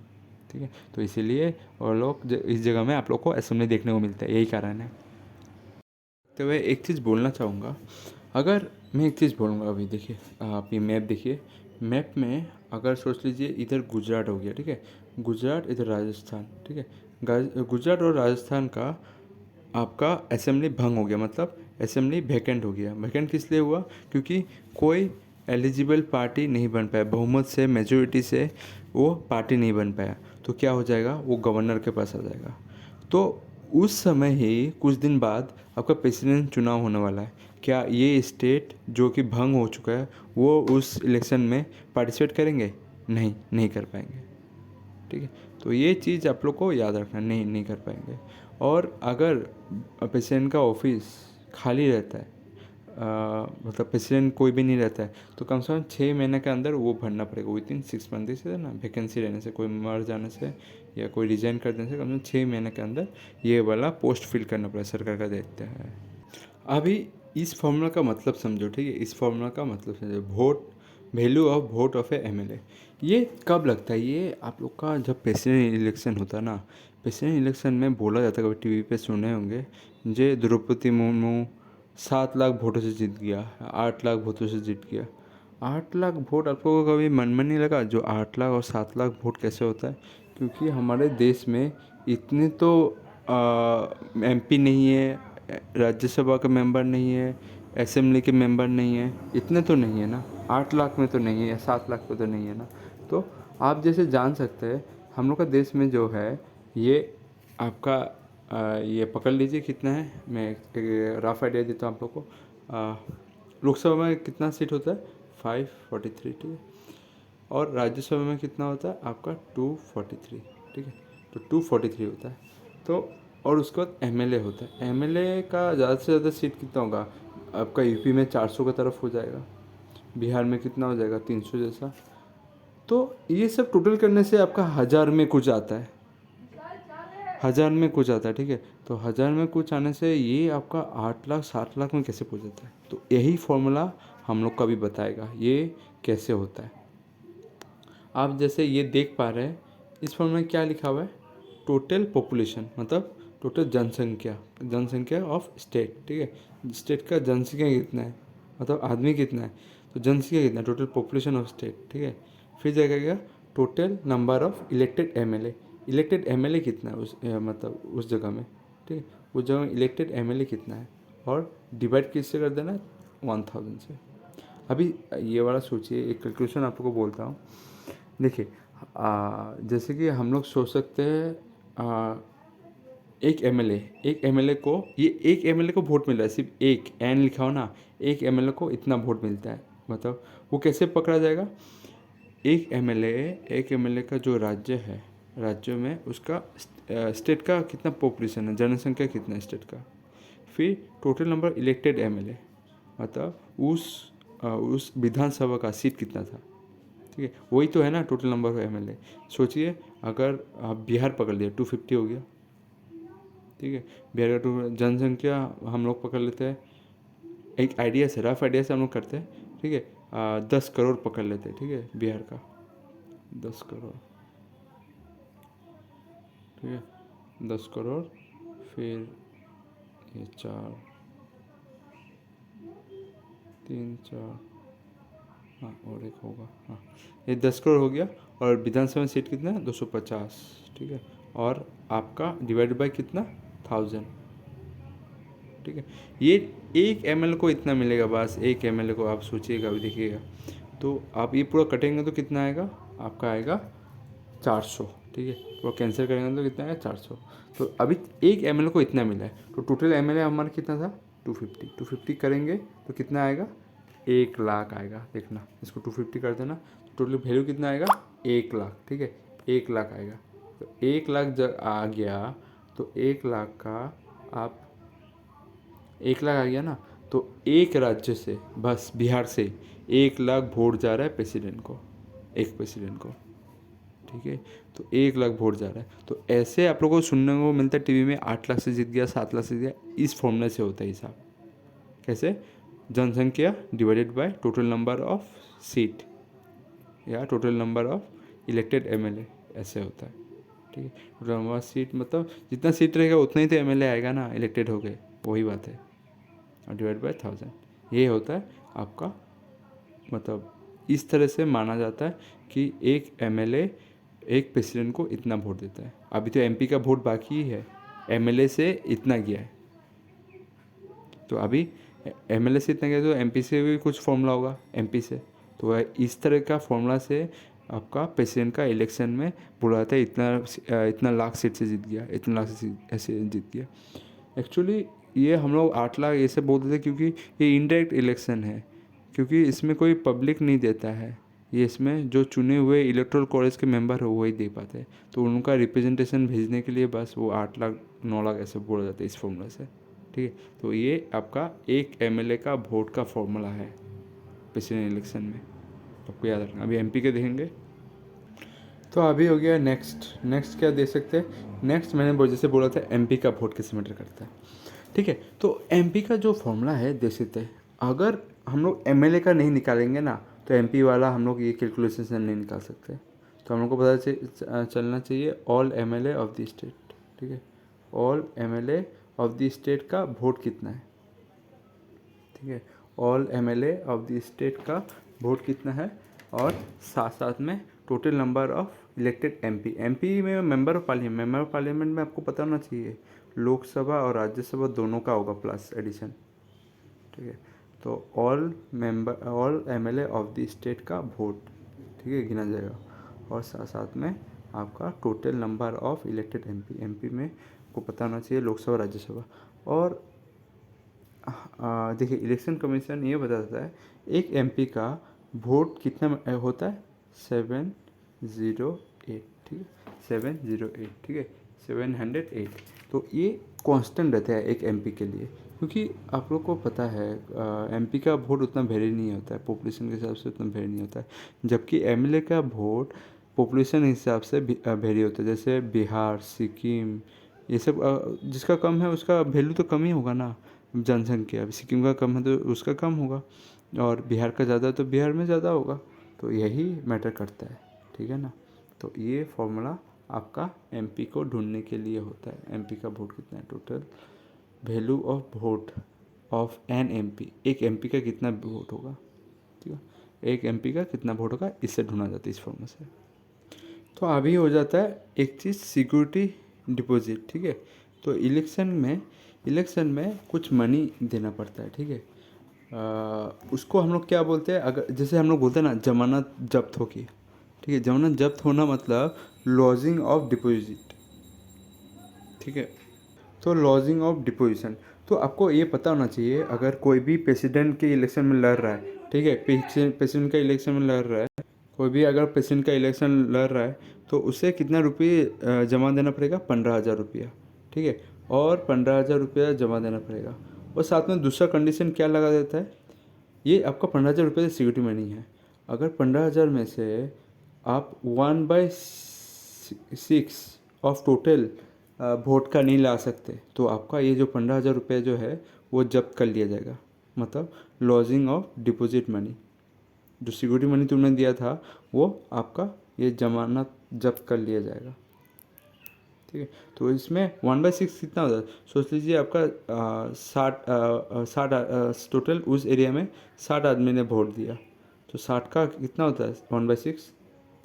ठीक है। तो इसीलिए और लोग इस जगह में आप लोग को असेंबली देखने को मिलता है, यही कारण है। तो मैं एक चीज़ बोलना चाहूँगा, अगर मैं एक चीज़ बोलूँगा अभी, देखिए आप ये मैप देखिए। मैप में अगर सोच लीजिए इधर गुजरात हो गया, ठीक है, गुजरात, इधर राजस्थान, ठीक है, गुजरात और राजस्थान का आपका असेंबली भंग हो गया, मतलब असेंबली वैकेंट हो गया। वैकेंट किस लिए हुआ? क्योंकि कोई एलिजिबल पार्टी नहीं बन पाया, बहुमत से, मेजोरिटी से वो पार्टी नहीं बन पाया। तो क्या हो जाएगा, वो गवर्नर के पास आ जाएगा। तो उस समय ही कुछ दिन बाद आपका प्रेसिडेंट चुनाव होने वाला है। क्या ये स्टेट जो कि भंग हो चुका है वो उस इलेक्शन में पार्टिसिपेट करेंगे? नहीं, नहीं कर पाएंगे, ठीक है। तो ये चीज़ आप लोग को याद रखना, नहीं नहीं कर पाएंगे। और अगर प्रेसिडेंट का ऑफिस खाली रहता है, मतलब प्रेसिडेंट कोई भी नहीं रहता है, तो कम से कम 6 महीने के अंदर वो भरना पड़ेगा। विद इन 6 मंथ से ना, वैकेंसी रहने से, कोई मर जाने से या कोई रिजाइन कर देने से कम से कम 6 महीने के अंदर ये वाला पोस्ट फिल करना पड़ेगा, सरकार का दायित्व है। अभी इस फॉर्मूला का मतलब समझो, ठीक है, इस फॉर्मूला का मतलब समझो। Vote, value of vote of A MLA, ये कब लगता है? ये आप लोग का जब प्रेसिडेंट इलेक्शन होता है ना, प्रेसिडेंट इलेक्शन में बोला जाता है, कभी टीवी पे सुने होंगे, जे द्रौपदी मुर्मू 7 लाख वोटों से जीत गया, 8 लाख वोटों से जीत गया। 8 लाख वोट आप लोगों को कभी मन में नहीं लगा जो 8 लाख और 7 लाख वोट कैसे होता है? क्योंकि हमारे देश में इतने तो एमपी नहीं है, राज्यसभा के मेंबर नहीं है, असेंबली के मेंबर नहीं है, इतने तो नहीं है ना। 8 लाख में तो नहीं है, 7 लाख में तो नहीं है ना। तो आप जैसे जान सकते हैं हम लोग का देश में जो है ये आपका ये पकड़ लीजिए कितना है। मैं एक रफ आइडिया देता हूँ आप लोग को। लोकसभा में कितना सीट होता है? 543, ठीक है। और राज्यसभा में कितना होता है आपका? 243, ठीक है। तो 243 होता है। तो और उसके बाद एमएलए होता है। एमएलए का ज़्यादा से ज़्यादा सीट कितना होगा आपका? यूपी में 400 की तरफ हो जाएगा, बिहार में कितना हो जाएगा? 300 जैसा। तो ये सब टोटल करने से आपका 1000 में कुछ आता है, 1000 में कुछ आता है, ठीक है। तो 1000 में कुछ आने से ये आपका 8 लाख 7 लाख में कैसे पहुंच जाता है? तो यही फॉर्मूला हम लोग का भी बताएगा ये कैसे होता है। आप जैसे ये देख पा रहे हैं, इस फॉर्म में क्या लिखा हुआ है? टोटल पॉपुलेशन, मतलब टोटल जनसंख्या, जनसंख्या ऑफ स्टेट, ठीक है। स्टेट का जनसंख्या कितना है, मतलब आदमी कितना है, तो जनसंख्या कितना है, टोटल पॉपुलेशन ऑफ स्टेट, ठीक है। फिर जाएगा total number of elected MLA, elected MLA कितना है उस मतलब उस जगह में, ठीक है, उस जगह में इलेक्टेड एमएलए कितना है, और डिवाइड किससे कर देना है? 1000 से। अभी ये वाला सोचिए, एक कैलकुलेशन आप लोग को बोलता हूँ। देखिए जैसे कि हम लोग सोच सकते हैं एक एमएलए को, ये एक एमएलए को वोट मिल रहा है, सिर्फ एक एन लिखा हो ना, एक एमएलए को इतना वोट मिलता है। मतलब वो कैसे पकड़ा जाएगा? एक एमएलए का जो राज्य है, राज्य में उसका स्टेट का कितना पॉपुलेशन है, जनसंख्या कितना है स्टेट का, फिर टोटल नंबर इलेक्टेड एमएलए, मतलब उस विधानसभा का सीट कितना था, ठीक है। वही तो है ना टोटल नंबर ऑफ एमएलए। सोचिए अगर आप बिहार पकड़ लिया, 250 हो गया, ठीक है। बिहार का जनसंख्या हम लोग पकड़ लेते हैं, एक आइडिया से, रफ आइडिया से हम लोग करते हैं, ठीक है। 10 करोड़ पकड़ लेते हैं, ठीक है, बिहार का 10 करोड़, ठीक है, 10 करोड़। फिर ये 4, 3, 4, हाँ और एक होगा, हाँ, ये 10 करोड़ हो गया। और विधानसभा में सीट कितना है? 250, ठीक है। और आपका डिवाइड बाय कितना? 1000, ठीक है। ये एक एमएल को इतना मिलेगा, बस एक एमएल को। आप सोचिएगा, अभी देखिएगा, तो आप ये पूरा कटेंगे तो कितना आएगा आपका? आएगा 400, ठीक है। पूरा कैंसिल करेंगे तो कितना आएगा? 400। तो अभी एक एमएल को इतना मिला है, तो टोटल एमएल हमारा कितना था? 250 करेंगे तो कितना आएगा? 1 लाख आएगा। देखना, इसको 250 कर देना, टोटल वैल्यू कितना आएगा? 1 लाख, ठीक है, 1 लाख आएगा। तो 1 लाख जब आ गया, तो 1 लाख का आप 1 लाख आ गया ना, तो एक राज्य से, बस बिहार से 1 लाख वोट जा रहा है प्रेसिडेंट को, एक प्रेसिडेंट को, ठीक है। तो 1 लाख वोट जा रहा है। तो ऐसे आप लोगों को सुनने को मिलता है टीवी में, 8 लाख से जीत गया, 7 लाख से जीत गया। इस फॉर्मूले से होता है हिसाब। कैसे? जनसंख्या divided by total number of seat या total number of elected MLA, ऐसे होता है, ठीक है। टोटल नंबर ऑफ सीट मतलब जितना सीट रहेगा उतना ही तो एमएलए आएगा ना, इलेक्टेड हो गए, वही बात है। और डिवाइड बाय 1000, ये होता है आपका मतलब इस तरह से माना जाता है कि एक एमएलए एक प्रेसिडेंट को इतना वोट देता है। अभी तो एमपी का वोट बाकी ही है, एमएलए से इतना गया है, तो अभी एमएलए से इतना गया तो एमपी से भी कुछ फॉर्मूला होगा एमपी से, तो इस तरह का फॉर्मूला से आपका प्रेसिडेंट का इलेक्शन में बोला जाता है इतना लाख सीट से जीत गया, इतना लाख से ऐसे जीत गया। एक्चुअली ये हम लोग 8 लाख ऐसे बोलते थे क्योंकि ये इनडायरेक्ट इलेक्शन है, क्योंकि इसमें कोई पब्लिक नहीं देता है, ये इसमें जो चुने हुए इलेक्टोरल कॉलेज के मेंबर हो वही दे पाते हैं, तो उनका रिप्रेजेंटेशन भेजने के लिए बस वो 8 लाख 9 लाख ऐसे बोला जाता है इस फॉर्मूला से, ठीक है। तो ये आपका एक एमएलए का वोट का फॉर्मूला है प्रेसिडेंट इलेक्शन में, आपको याद रखना। अभी एमपी के देखेंगे, तो अभी हो गया नेक्स्ट क्या दे सकते हैं। नेक्स्ट मैंने जैसे बोला था एमपी का वोट कैसे मैटर करता है, ठीक है। तो एमपी का जो फॉर्मूला है दे सकते हैं, अगर हम लोग एमएलए का नहीं निकालेंगे ना तो एमपी वाला हम लोग ये कैलकुलेशन नहीं निकाल सकते। तो हम लोग को पता चलना चाहिए all MLA of the state, ठीक है, all MLA of the state का वोट कितना है, ठीक है, all MLA of the state का वोट कितना है, और साथ साथ में total number of elected MP में मेंबर ऑफ पार्लियामेंट में आपको पता होना चाहिए लोकसभा और राज्यसभा दोनों का होगा प्लस एडिशन, ठीक है। तो all MLA of the state का वोट, ठीक है, गिना जाएगा, और साथ साथ में आपका total number of elected MP में आपको पता होना चाहिए लोकसभा राज्यसभा। और देखिए इलेक्शन कमीशन ये बताता है एक एमपी का वोट कितना होता है 708, ठीक है, 708, ठीक है, 708। तो ये कांस्टेंट रहता है एक एमपी के लिए, क्योंकि आप लोग को पता है एमपी का वोट उतना वेरी नहीं होता है, पॉपुलेशन के हिसाब से उतना वेरी नहीं होता है, जबकि एमएलए का वोट पॉपुलेशन हिसाब से वेरी होता है। जैसे बिहार, सिक्किम, ये सब जिसका कम है उसका वैल्यू तो कम ही होगा ना जनसंख्या। सिक्किम का कम है तो उसका कम होगा, और बिहार का ज़्यादा है तो बिहार में ज़्यादा होगा, तो यही मैटर करता है, ठीक है ना। तो ये फॉर्मूला आपका एमपी को ढूंढने के लिए होता है, एमपी का वोट कितना है, total value of vote of an MP, एक एमपी का कितना वोट होगा, ठीक है, एक एमपी का कितना वोट होगा, इससे ढूंढा जाता है इस फॉर्मूला से। तो अभी हो जाता है एक चीज़ सिक्योरिटी डिपॉजिट, ठीक है। तो इलेक्शन में कुछ मनी देना पड़ता है, ठीक है। उसको हम लोग क्या बोलते हैं, अगर जैसे हम लोग बोलते हैं ना जमानत जब्त होगी, ठीक है, जमानत जब्त होना मतलब लॉजिंग ऑफ डिपॉजिट, ठीक है। तो लॉजिंग ऑफ डिपोजिशन, तो आपको ये पता होना चाहिए अगर कोई भी प्रेसिडेंट के इलेक्शन में लड़ रहा है, ठीक है, प्रेसिडेंट का इलेक्शन में लड़ रहा है, कोई भी अगर प्रेसिडेंट का इलेक्शन लड़ रहा है तो उसे कितना रुपये जमा देना पड़ेगा, 15,000 रुपया, ठीक है, और 15,000 रुपया जमा देना पड़ेगा। और साथ में दूसरा कंडीशन क्या लगा देता है, ये आपका 15,000 रुपये से सिक्योरिटी मनी है, अगर 15,000 में से आप 1/6 ऑफ टोटल वोट का नहीं ला सकते तो आपका ये जो 15,000 रुपये जो है वो जब्त कर लिया जाएगा, मतलब लॉजिंग ऑफ डिपॉजिट मनी, जो सिक्योरिटी मनी तुमने दिया था वो आपका ये जमानत जब्त कर लिया जाएगा, ठीक है। तो इसमें 1/6 कितना होता है, सोच लीजिए आपका 60 टोटल उस एरिया में 60 आदमी ने वोट दिया, तो 60 का कितना होता है 1/6,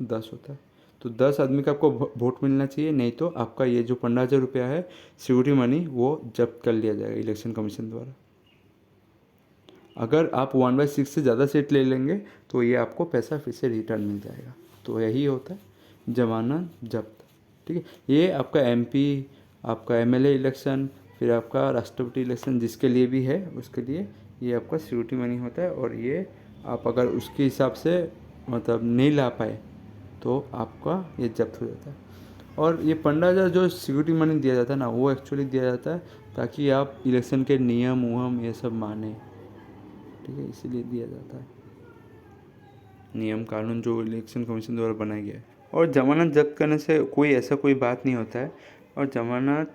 10 होता है। तो 10 आदमी का आपको वोट मिलना चाहिए, नहीं तो आपका ये जो 15,000 रुपया है सिक्योरिटी मनी वो जब्त कर लिया जाएगा इलेक्शन कमीशन द्वारा। अगर आप 1/6 से ज़्यादा सीट ले लेंगे तो ये आपको पैसा फिर से रिटर्न मिल जाएगा। तो यही होता है जमानत जब्त, ठीक है। ये आपका एमपी, आपका एमएलए इलेक्शन, फिर आपका राष्ट्रपति इलेक्शन जिसके लिए भी है उसके लिए ये आपका सिक्योरिटी मनी होता है, और ये आप अगर उसके हिसाब से मतलब नहीं ला पाए तो आपका ये जब्त हो जाता है। और ये 15,000 जो सिक्योरिटी मनी दिया जाता है ना वो एक्चुअली दिया जाता है ताकि आप इलेक्शन के नियम उयम ये सब माने, ठीक है, इसीलिए दिया जाता है, नियम कानून जो इलेक्शन कमीशन द्वारा बनाया गया है। और जमानत जब्त करने से कोई बात नहीं होता है, और जमानत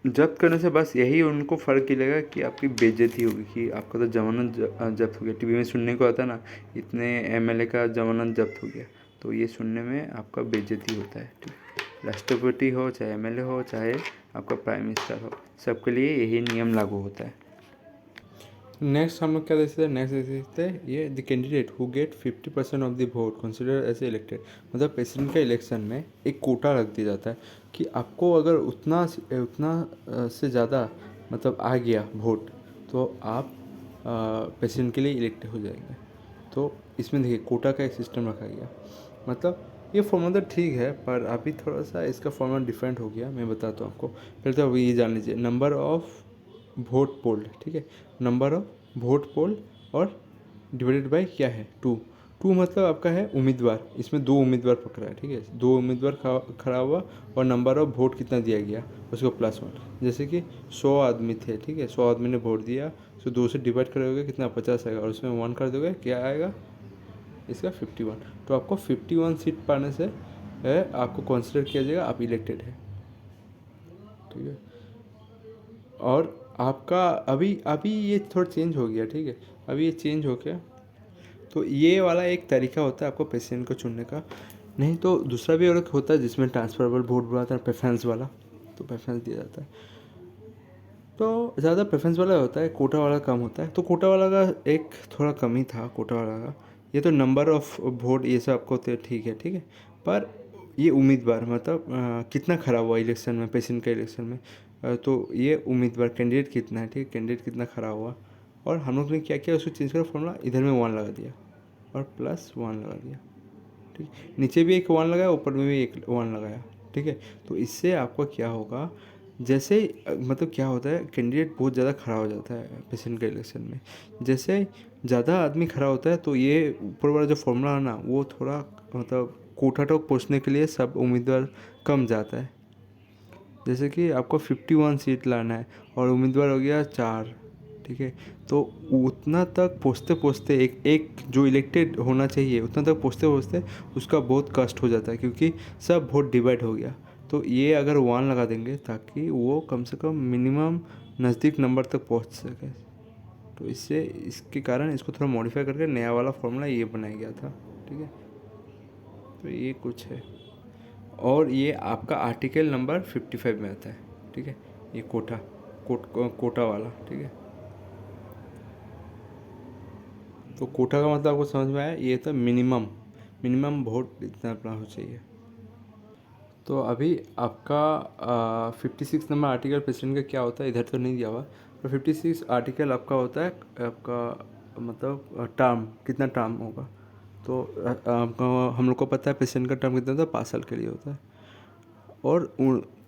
जब्त करने से बस यही उनको फ़र्क मिलेगा कि आपकी बेइज्जती होगी कि आपका तो जमानत जब्त हो गया। टीवी में सुनने को आता है ना, इतने एमएलए का जमानत जब्त हो गया, तो ये सुनने में आपका बेइज्जती होता है, ठीक है। राष्ट्रपति हो चाहे एमएलए हो चाहे आपका प्राइम मिनिस्टर हो, सबके लिए यही नियम लागू होता है। नेक्स्ट हम लोग क्या देख सकते हैं, नेक्स्ट देख सकते हैं ये the candidate who get 50% of the vote consider as elected. मतलब प्रेसिडेंट के इलेक्शन में एक कोटा रख दिया जाता है कि आपको अगर से ज़्यादा मतलब आ गया वोट तो आप प्रेसिडेंट के लिए इलेक्ट हो जाएंगे। तो इसमें देखिए कोटा का एक सिस्टम रखा गया। मतलब ये फॉर्मूला तो ठीक है, पर अभी थोड़ा सा इसका फॉर्मूला डिफरेंट हो गया। मैं बताता हूँ आपको। पहले तो अभी ये जान लीजिए, नंबर ऑफ वोट पोल्ड, ठीक है, नंबर ऑफ वोट पोल और डिवाइडेड बाय क्या है, टू। टू मतलब आपका है उम्मीदवार, इसमें दो उम्मीदवार पकड़ा है, ठीक है, दो उम्मीदवार खड़ा हुआ और नंबर ऑफ वोट कितना दिया गया उसको +1। जैसे कि 100 आदमी थे, ठीक है, 100 आदमी ने वोट दिया, तो 2 से डिवाइड करोगे कितना 50 आएगा, और उसमें 1 कर दोगे क्या आएगा इसका 51। तो आपको 51 सीट पाने से आपको कंसिडर किया जाएगा आप इलेक्टेड है, ठीक है। और आपका अभी अभी ये थोड़ा चेंज हो गया, ठीक है, अभी ये चेंज हो गया। तो ये वाला एक तरीका होता है आपको प्रेसिडेंट को चुनने का। नहीं तो दूसरा भी और एक होता है जिसमें ट्रांसफरेबल वोट बनाता है, प्रेफरेंस वाला, तो प्रेफरेंस दिया जाता है। तो ज़्यादा प्रेफरेंस वाला होता है, कोटा वाला कम होता है। तो कोटा वाला का एक थोड़ा कम ही था कोटा वाला का। ये तो नंबर ऑफ वोट ये सब आपको तो ठीक है, ठीक है, पर ये उम्मीदवार मतलब कितना खरा हुआ इलेक्शन में, प्रेसिडेंट के इलेक्शन में। तो ये उम्मीदवार कैंडिडेट कितना है, ठीक है, कैंडिडेट कितना खरा हुआ। और हम लोग ने क्या किया, उसको चेंज कर फॉर्मूला इधर में 1 लगा दिया और +1 लगा दिया, ठीक। नीचे भी एक 1 लगाया, ऊपर में भी एक 1 लगाया, ठीक है। तो इससे आपको क्या होगा, जैसे मतलब क्या होता है, कैंडिडेट बहुत ज़्यादा खड़ा हो जाता है प्रेसिडेंट के इलेक्शन में। जैसे ज़्यादा आदमी खड़ा होता है तो ये ऊपर वाला जो फॉर्मूला है ना वो थोड़ा मतलब कोटा तक पहुँचने के लिए सब उम्मीदवार कम जाता है। जैसे कि आपको 51 सीट लाना है और उम्मीदवार हो गया 4, ठीक है। तो उतना तक पहुँचते पहुँचते एक एक जो इलेक्टेड होना चाहिए उतना तक पहुँचते पहुँचते उसका बहुत कष्ट हो जाता है, क्योंकि सब वोट डिवाइड हो गया। तो ये अगर 1 लगा देंगे ताकि वो कम से कम मिनिमम नज़दीक नंबर तक पहुँच सके। तो इससे इसके कारण इसको थोड़ा मॉडिफाई करके नया वाला फॉर्मूला ये बनाया गया था, ठीक है। तो ये कुछ है। और ये आपका आर्टिकल नंबर 55 में आता है, ठीक है, ये कोटा वाला, ठीक है। तो कोटा का मतलब आपको समझ में आया, ये था मिनिमम मिनिमम वोट इतना अपना हो चाहिए। तो अभी आपका 56 नंबर आर्टिकल प्रेसिडेंट का क्या होता है, इधर तो नहीं दिया हुआ, पर 56 आर्टिकल आपका होता है आपका मतलब टर्म कितना टर्म होगा। तो आपका हम लोग को पता है प्रेसिडेंट का टर्म कितना होता है, 5 साल के लिए होता है। और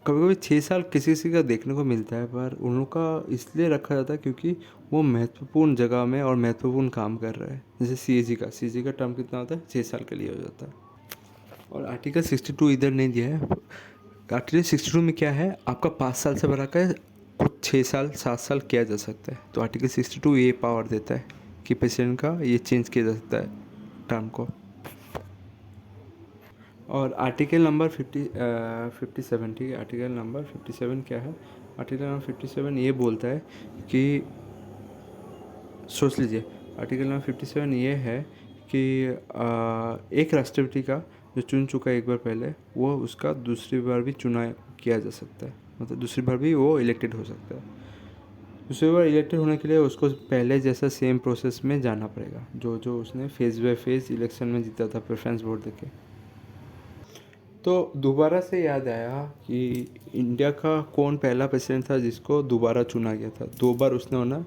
कभी कभी 6 साल किसी किसी का देखने को मिलता है, पर उन लोग का इसलिए रखा जाता है क्योंकि वो महत्वपूर्ण जगह में और महत्वपूर्ण काम कर रहे हैं। जैसे सी ए जी का टर्म कितना होता है, 6 साल के लिए हो जाता है। और आर्टिकल 62 इधर नहीं दिया है। आर्टिकल 62 में क्या है, आपका 5 साल से बढ़ा कर कुछ 6 साल 7 साल किया जा सकता है। तो आर्टिकल 62 ये पावर देता है कि प्रेसिडेंट का ये चेंज किया जा सकता है टर्म को। और आर्टिकल नंबर 57, ठीक है, आर्टिकल नंबर 57 क्या है, आर्टिकल नंबर 57 ये बोलता है कि सोच लीजिए, आर्टिकल नंबर 57 ये है कि एक राष्ट्रपति का जो चुन चुका है एक बार पहले, वो उसका दूसरी बार भी चुना किया जा सकता है, मतलब दूसरी बार भी वो इलेक्टेड हो सकता है। दूसरी बार इलेक्टेड होने के लिए उसको पहले जैसा सेम प्रोसेस में जाना पड़ेगा जो जो उसने फेज़ बाय फेज़ इलेक्शन में जीता था प्रेफरेंस वोट देके। तो दोबारा से याद आया कि इंडिया का कौन पहला प्रेसिडेंट था जिसको दोबारा चुना गया था, 2 बार उसने होना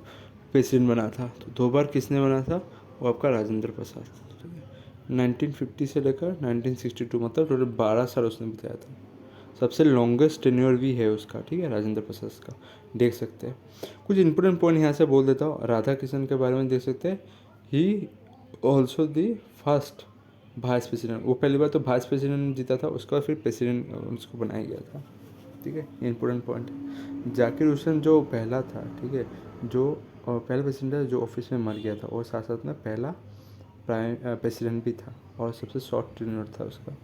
प्रेसिडेंट बना था। तो 2 बार किसने बना था, वो आपका राजेंद्र प्रसाद, ठीक है। 1950 से लेकर 1962 मतलब टोटल 12 साल उसने बिताया था। सबसे लॉन्गेस्ट टेन्योर भी है उसका, ठीक है, राजेंद्र प्रसाद का, देख सकते हैं। कुछ इंपॉर्टेंट पॉइंट यहाँ से बोल देता हूँ। राधा किशन के बारे में देख सकते हैं, he also the first vice president. वो पहली बार तो वाइस प्रेसिडेंट जीता था, उसके बाद फिर प्रेसिडेंट उसको बनाया गया था, ठीक है, इंपॉर्टेंट पॉइंट है। जाकिर हुसैन जो पहला था, ठीक है, जो पहला प्रेसिडेंट है जो ऑफिस में मर गया था, और साथ साथ में पहला प्राइम प्रेसिडेंट भी था, और सबसे शॉर्ट टेन्योर था उसका,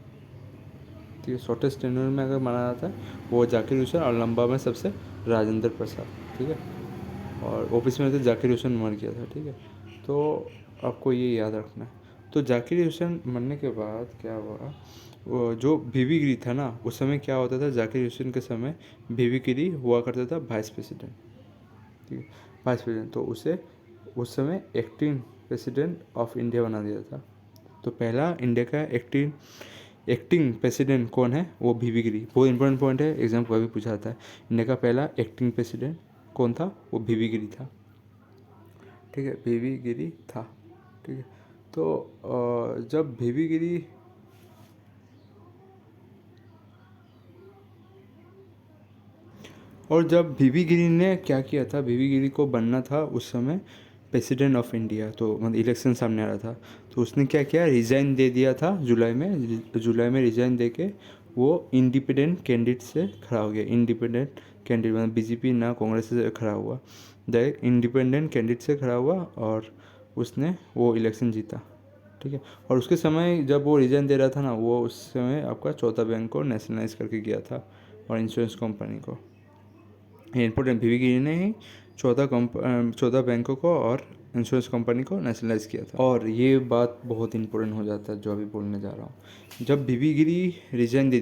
ठीक है। शॉर्टेस्ट टेन्योर में अगर माना जाता है वो जाकिर हुसैन, और लंबा में सबसे राजेंद्र प्रसाद, ठीक है। और ऑफिस में तो जाकिर हुसैन मर गया था, ठीक है। तो आपको ये याद रखना है। तो जाकिर हुसैन मरने के बाद क्या हुआ, वो जो बीबी गिरी था ना, उस समय क्या होता था, जाकिर हुसैन के समय बीबी गिरी हुआ करता था वाइस प्रेसिडेंट, ठीक है, वाइस प्रेसिडेंट। तो उसे उस समय एक्टिंग प्रेसिडेंट ऑफ इंडिया बना दिया था। तो पहला इंडिया का एक्टिंग प्रेसिडेंट कौन है, वो वीवी गिरी। बहुत इंपॉर्टेंट पॉइंट है, एग्जाम को भी पूछा जाता है। इंडिया का पहला एक्टिंग प्रेसिडेंट कौन था, वो वीवी गिरी था। ठीक है, वीवी गिरी था। ठीक है, तो जब वीवी गिरी और जब वीवी गिरी ने क्या किया था, वीवी गिरी को बनना था उस समय प्रेसिडेंट ऑफ इंडिया, तो मतलब इलेक्शन सामने आ रहा था। तो उसने क्या किया, रिज़ाइन दे दिया था जुलाई में रिज़ाइन दे के वो इंडिपेंडेंट कैंडिडेट से खड़ा हो गया। इंडिपेंडेंट कैंडिडेट मतलब बीजेपी ना कांग्रेस से खड़ा हुआ, डायरेक्ट इंडिपेंडेंट कैंडिडेट से खड़ा हुआ और उसने वो इलेक्शन जीता। ठीक है, और उसके समय जब वो रिज़ाइन दे रहा था ना, वो उस समय आपका चौथा बैंक को नेशनलाइज करके गया था और इंश्योरेंस कंपनी को। इंपॉर्टेंट, वीवी गिरी ने ही 14 बैंकों को और इंश्योरेंस कंपनी को नेशनलाइज किया था। और ये बात बहुत इंपॉर्टेंट हो जाता है जो अभी बोलने जा रहा हूँ। जब वीवी गिरी रिजाइन दे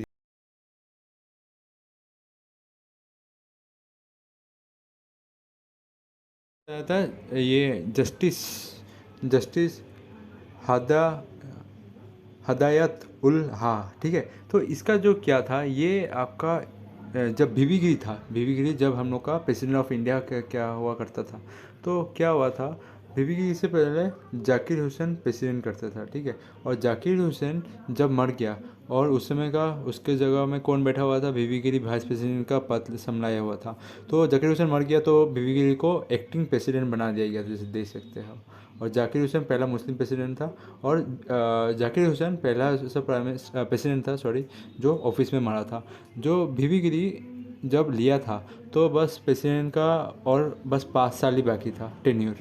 दिया था, ये जस्टिस हदा हदायत उल हा। ठीक है, तो इसका जो क्या था, ये आपका जब वीवी गिरी था, वीवी गिरी जब हम लोग का प्रेसिडेंट ऑफ इंडिया क्या हुआ करता था, तो क्या हुआ था, वीवी गिरी से पहले जाकिर हुसैन प्रेसिडेंट करता था। ठीक है, और जाकिर हुसैन जब मर गया और उस समय का उसके जगह में कौन बैठा हुआ था, वीवी गिरी वाइस प्रेसिडेंट का पद संभाला हुआ था। तो जाकिर हुसैन मर गया तो वीवी गिरी को एक्टिंग प्रेसिडेंट बना दिया गया, जैसे देख सकते हो। और जाकिर हुसैन पहला मुस्लिम प्रेसिडेंट था, और जाकिर हुसैन पहला ऐसा प्रेसिडेंट था, सॉरी, जो ऑफिस में मरा था। जो वीवी गिरी जब लिया था तो बस प्रेसिडेंट का और बस 5 साल ही बाकी था टेन्योर,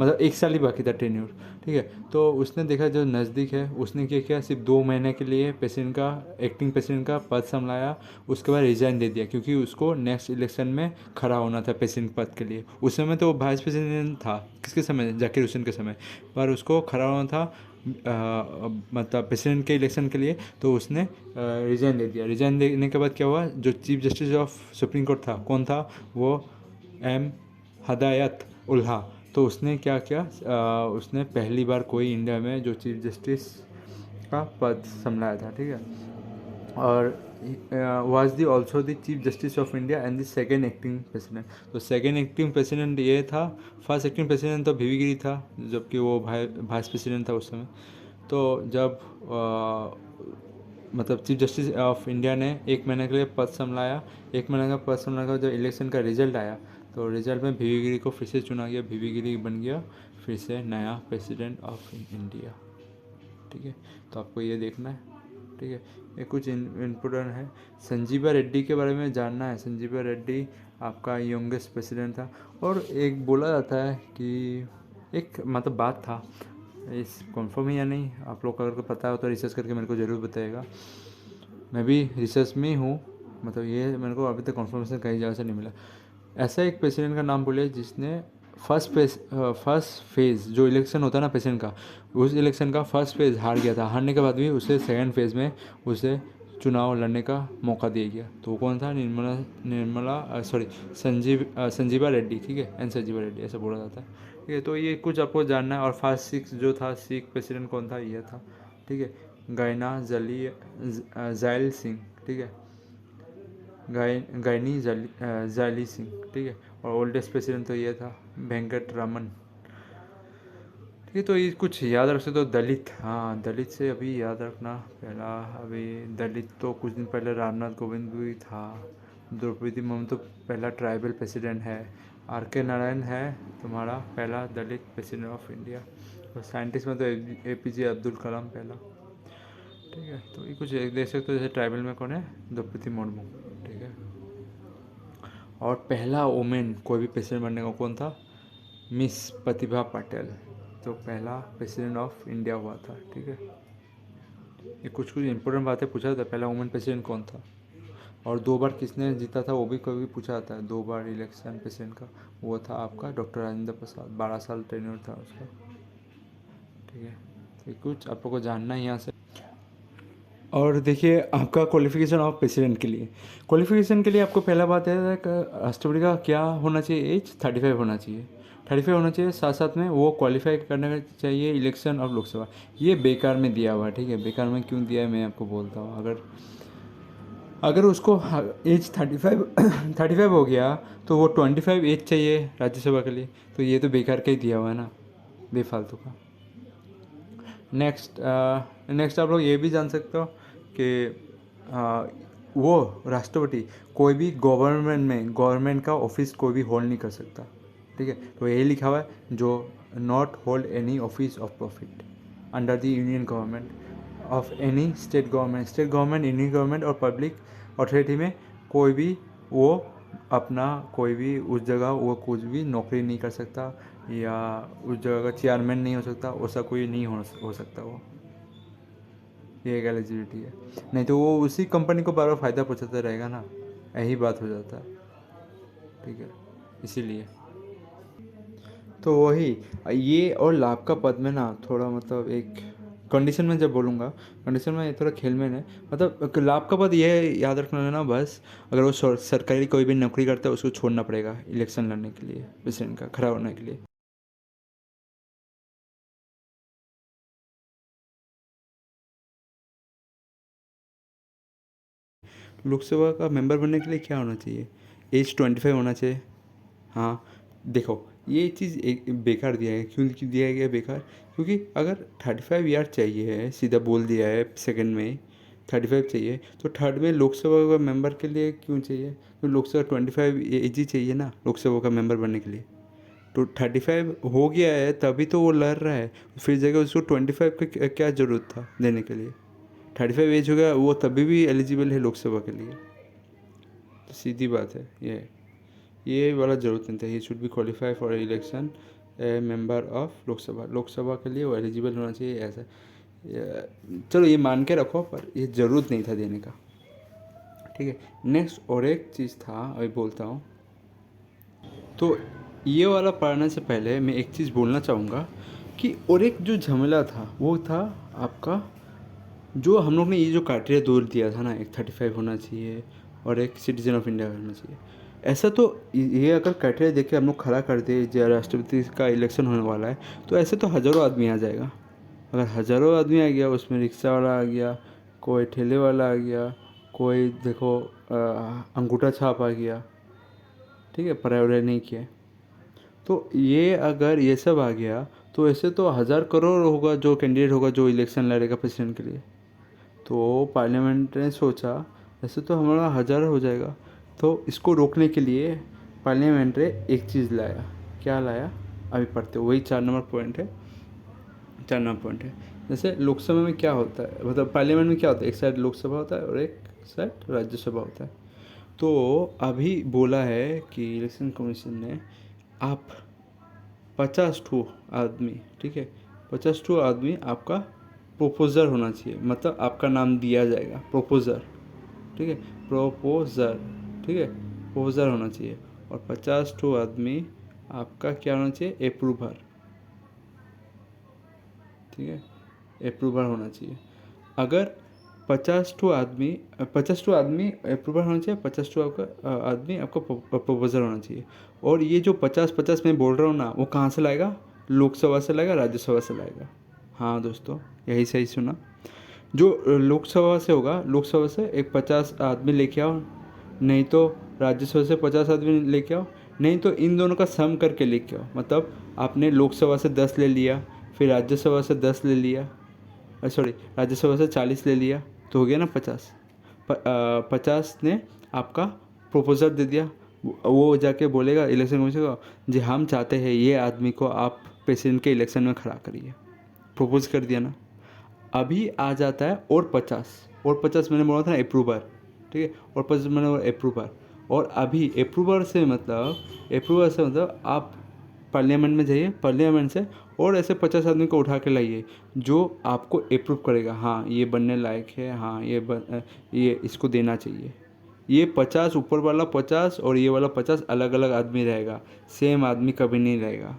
मतलब 1 साल ही बाकी था टेन्योर। ठीक है, तो उसने देखा जो नज़दीक है, उसने क्या किया, सिर्फ 2 महीने के लिए प्रेसिडेंट का एक्टिंग प्रेसिडेंट का पद संभाला। उसके बाद रिजाइन दे दिया, क्योंकि उसको नेक्स्ट इलेक्शन में खड़ा होना था प्रेसिडेंट पद के लिए। उस समय तो वो वाइस प्रेसिडेंट था, किसके समय, जाकिर हुसैन के समय, पर उसको खड़ा होना था मतलब प्रेसिडेंट के इलेक्शन के लिए। तो उसने रिजाइन दे दिया। रिजाइन देने के बाद क्या हुआ, जो chief justice of supreme court था, कौन था वो, एम हदायत उल्हा। तो उसने क्या किया, उसने पहली बार कोई इंडिया में जो चीफ जस्टिस का पद संभाला था। ठीक है, और was the also the chief justice of India and the second acting president. तो सेकेंड एक्टिंग प्रेसिडेंट ये था, फर्स्ट एक्टिंग प्रेसिडेंट तो वीवी गिरी था, जबकि वो वाइस प्रेसिडेंट था उस समय। तो जब मतलब चीफ जस्टिस ऑफ इंडिया ने 1 महीने के लिए पद संभाला, 1 महीने का पद संभालने का जब इलेक्शन का रिजल्ट आया, तो रिजल्ट में वीवी गिरी को फिर से चुना गया, वीवी गिरी बन गया फिर से नया प्रेसिडेंट ऑफ इंडिया। ठीक है, तो आपको ये देखना है। ठीक है, ये कुछ इम्पोर्टेंट है। संजीवा रेड्डी के बारे में जानना है। संजीवा रेड्डी आपका यंगेस्ट प्रेसिडेंट था। और एक बोला जाता है कि एक मतलब बात था, इस कन्फर्म है या नहीं, आप लोग अगर को पता हो तो रिसर्च करके मेरे को ज़रूर बताइएगा। मैं भी रिसर्च में ही हूँ, मतलब ये मेरे को अभी तक कन्फर्मेशन कहीं जगह से नहीं मिला। ऐसा एक प्रेसिडेंट का नाम बोले जिसने फर्स्ट फेज़ जो इलेक्शन होता है ना प्रेसिडेंट का, उस इलेक्शन का फर्स्ट फेज़ हार गया था। हारने के बाद भी उसे सेकंड फेज़ में उसे चुनाव लड़ने का मौका दिया गया। तो वो कौन था, संजीवा रेड्डी। ठीक है, संजीवा रेड्डी ऐसा बोला जाता है। ठीक है, तो ये कुछ आपको जानना है। और फर्स्ट सिक्स जो था सिख प्रेसिडेंट कौन था, ये था। ठीक है, गायना ज़ैल सिंह। ठीक है, गायनी ज़ैली सिंह। ठीक है, और ओल्डेस्ट प्रेसिडेंट तो ये था वेंकट रमन। ठीक है, तो ये कुछ याद रख सकते हो। दलित, हाँ दलित से अभी याद रखना पहला, अभी दलित तो कुछ दिन पहले रामनाथ कोविंद भी था। द्रौपदी मुर्मू तो पहला ट्राइबल प्रेसिडेंट है। आर के नारायण है तुम्हारा पहला दलित प्रेसिडेंट ऑफ इंडिया। और साइंटिस्ट में तो APJ अब्दुल कलाम पहला। ठीक है, तो ये कुछ देख सकते हो। जैसे ट्राइबल में कौन है, द्रौपदी मुर्मू। ठीक है, और पहला वोमेन कोई भी प्रेसिडेंट बनने का कौन था, मिस प्रतिभा पाटिल। तो पहला प्रेसिडेंट ऑफ इंडिया हुआ था। ठीक है, ये कुछ इंपॉर्टेंट बातें पूछा था। पहला वुमेन प्रेसिडेंट कौन था, और 2 बार किसने जीता था वो भी कभी पूछा जाता है। 2 बार इलेक्शन प्रेसिडेंट का, वो था आपका डॉक्टर राजेंद्र प्रसाद, 12 साल टेन्योर था उसका। ठीक है, ये कुछ आप लोग को जानना है यहाँ से। और देखिए आपका क्वालिफिकेशन ऑफ प्रेसिडेंट के लिए, क्वालिफिकेशन के लिए आपको पहला बात है कि राष्ट्रपति का क्या होना चाहिए, एज 35 होना चाहिए। 35 होना चाहिए, साथ साथ में वो क्वालिफाई करना चाहिए इलेक्शन और लोकसभा। ये बेकार में दिया हुआ है, ठीक है। बेकार में क्यों दिया है मैं आपको बोलता हूँ। अगर अगर उसको एज 35 35 हो गया तो वो 25 एज चाहिए राज्यसभा के लिए, तो ये तो बेकार का ही दिया हुआ है ना, बेफालतू का। नेक्स्ट आप लोग ये भी जान सकते हो कि वो राष्ट्रपति कोई भी गवर्नमेंट का ऑफिस कोई भी होल्ड नहीं कर सकता, ठीक है। तो यही लिखा हुआ है, जो not hold any office of profit under the union government of any state government, union government और पब्लिक अथॉरिटी में कोई भी वो अपना कोई भी उस जगह वो कुछ भी नौकरी नहीं कर सकता, या उस जगह का चेयरमैन नहीं हो सकता, वैसा कोई नहीं हो सकता वो। ये एक एलिजिबिलिटी है, नहीं तो वो उसी कंपनी को बार बार फ़ायदा पहुँचाता रहेगा ना, यही बात हो जाता है, ठीक है। इसीलिए तो वही ये और लाभ का पद में ना थोड़ा मतलब एक कंडीशन में जब बोलूँगा, कंडीशन में थोड़ा खेल में है, मतलब लाभ का पद ये याद रखना है ना बस, अगर वो सरकारी कोई भी नौकरी करता है उसको छोड़ना पड़ेगा इलेक्शन लड़ने के लिए, प्रेसिडेंट का खड़ा होने के लिए। लोकसभा का मेंबर बनने के लिए क्या होना चाहिए, एज 25 होना चाहिए। हाँ देखो, ये चीज़ एक बेकार दिया है, क्यों दिया गया बेकार, क्योंकि अगर 35 ईयर चाहिए है, सीधा बोल दिया है सेकंड में 35 चाहिए, तो थर्ड में लोकसभा का मेंबर के लिए क्यों चाहिए, तो लोकसभा 25 एज ही चाहिए ना लोकसभा का मेंबर बनने के लिए। तो 35 हो गया है तभी तो वो लड़ रहा है, फिर जगह उसको 25 का क्या ज़रूरत था देने के लिए। 35 एज हो गया वो तभी भी एलिजिबल है लोकसभा के लिए, तो सीधी बात है ये वाला ज़रूरत नहीं था। He should be qualify for election A member of Lok Sabha के लिए वो एलिजिबल होना चाहिए, ऐसा चलो ये मान के रखो, पर ये ज़रूरत नहीं था देने का, ठीक है। नेक्स्ट और एक चीज़ था, अभी बोलता हूँ। तो ये वाला पढ़ने से पहले मैं एक चीज़ बोलना चाहूँगा कि और एक जो झमेला था वो था आपका, जो हम लोग ने ये जो क्राइटेरिया दूर दिया था ना, एक 35 होना चाहिए और एक सिटीजन ऑफ इंडिया होना चाहिए, ऐसा तो ये अगर क्राइटेरिया देख के हम लोग खड़ा कर दे जो राष्ट्रपति का इलेक्शन होने वाला है, तो ऐसे तो हज़ारों आदमी आ जाएगा। अगर हज़ारों आदमी आ गया, उसमें रिक्शा वाला आ गया, कोई ठेले वाला आ गया, कोई देखो अंगूठा छाप आ गया, ठीक है, पढ़ाई नहीं किया, तो ये अगर ये सब आ गया तो ऐसे तो हज़ार करोड़ होगा जो कैंडिडेट होगा जो इलेक्शन लड़ेगा प्रेसिडेंट के लिए। तो पार्लियामेंट ने सोचा ऐसे तो हमारा हज़ार हो जाएगा, तो इसको रोकने के लिए पार्लियामेंट ने एक चीज़ लाया। क्या लाया अभी पढ़ते, वही 4 नंबर पॉइंट है। 4 नंबर पॉइंट है, जैसे लोकसभा में क्या होता है, मतलब पार्लियामेंट में क्या होता है, एक साइड लोकसभा होता है और एक साइड राज्यसभा होता है। तो अभी बोला है कि इलेक्शन कमीशन ने आप 50 ठो आदमी, ठीक है, 50 ठो आदमी आपका प्रोपोज़र होना चाहिए, मतलब आपका नाम दिया जाएगा प्रोपोज़र, ठीक है, प्रोपोज़र, ठीक है, प्रोपोज़र होना चाहिए। और 50 ठो आदमी आपका क्या होना चाहिए, अप्रूवर, ठीक है, अप्रूवर होना चाहिए। अगर 50 ठो आदमी अप्रूवर होना चाहिए, 50 ठो आपका आदमी आपका प्रोपोज़र होना चाहिए। और ये जो 50-50 मैं बोल रहा हूँ ना, वो कहाँ से लाएगा, लोकसभा से लाएगा, राज्यसभा से लाएगा। हाँ दोस्तों, यही सही सुना। जो लोकसभा से होगा, लोकसभा से एक 50 आदमी लेके आओ, नहीं तो राज्यसभा से 50 आदमी लेके आओ, नहीं तो इन दोनों का सम करके लेके आओ। मतलब आपने लोकसभा से 10 ले लिया, फिर राज्यसभा से 10 ले लिया, सॉरी राज्यसभा से 40 ले लिया, तो हो गया ना 50। 50 ने आपका प्रपोजल दे दिया, वो जाके बोलेगा इलेक्शन कमीशन को, जी हम चाहते हैं ये आदमी को आप प्रेसिडेंट के इलेक्शन में खड़ा करिए, प्रपोज कर दिया ना। अभी आ जाता है और 50 मैंने बोला था ना अप्रूवर, ठीक है, और 50 मैंने बोला अप्रूवर। और अभी अप्रूवर से मतलब आप पार्लियामेंट में जाइए, पार्लियामेंट से और ऐसे 50 आदमी को उठा के लाइए जो आपको अप्रूव करेगा, हाँ ये बनने लायक है, हाँ ये इसको देना चाहिए। ये 50 ऊपर वाला 50 और ये वाला 50 अलग अलग आदमी रहेगा, सेम आदमी कभी नहीं रहेगा,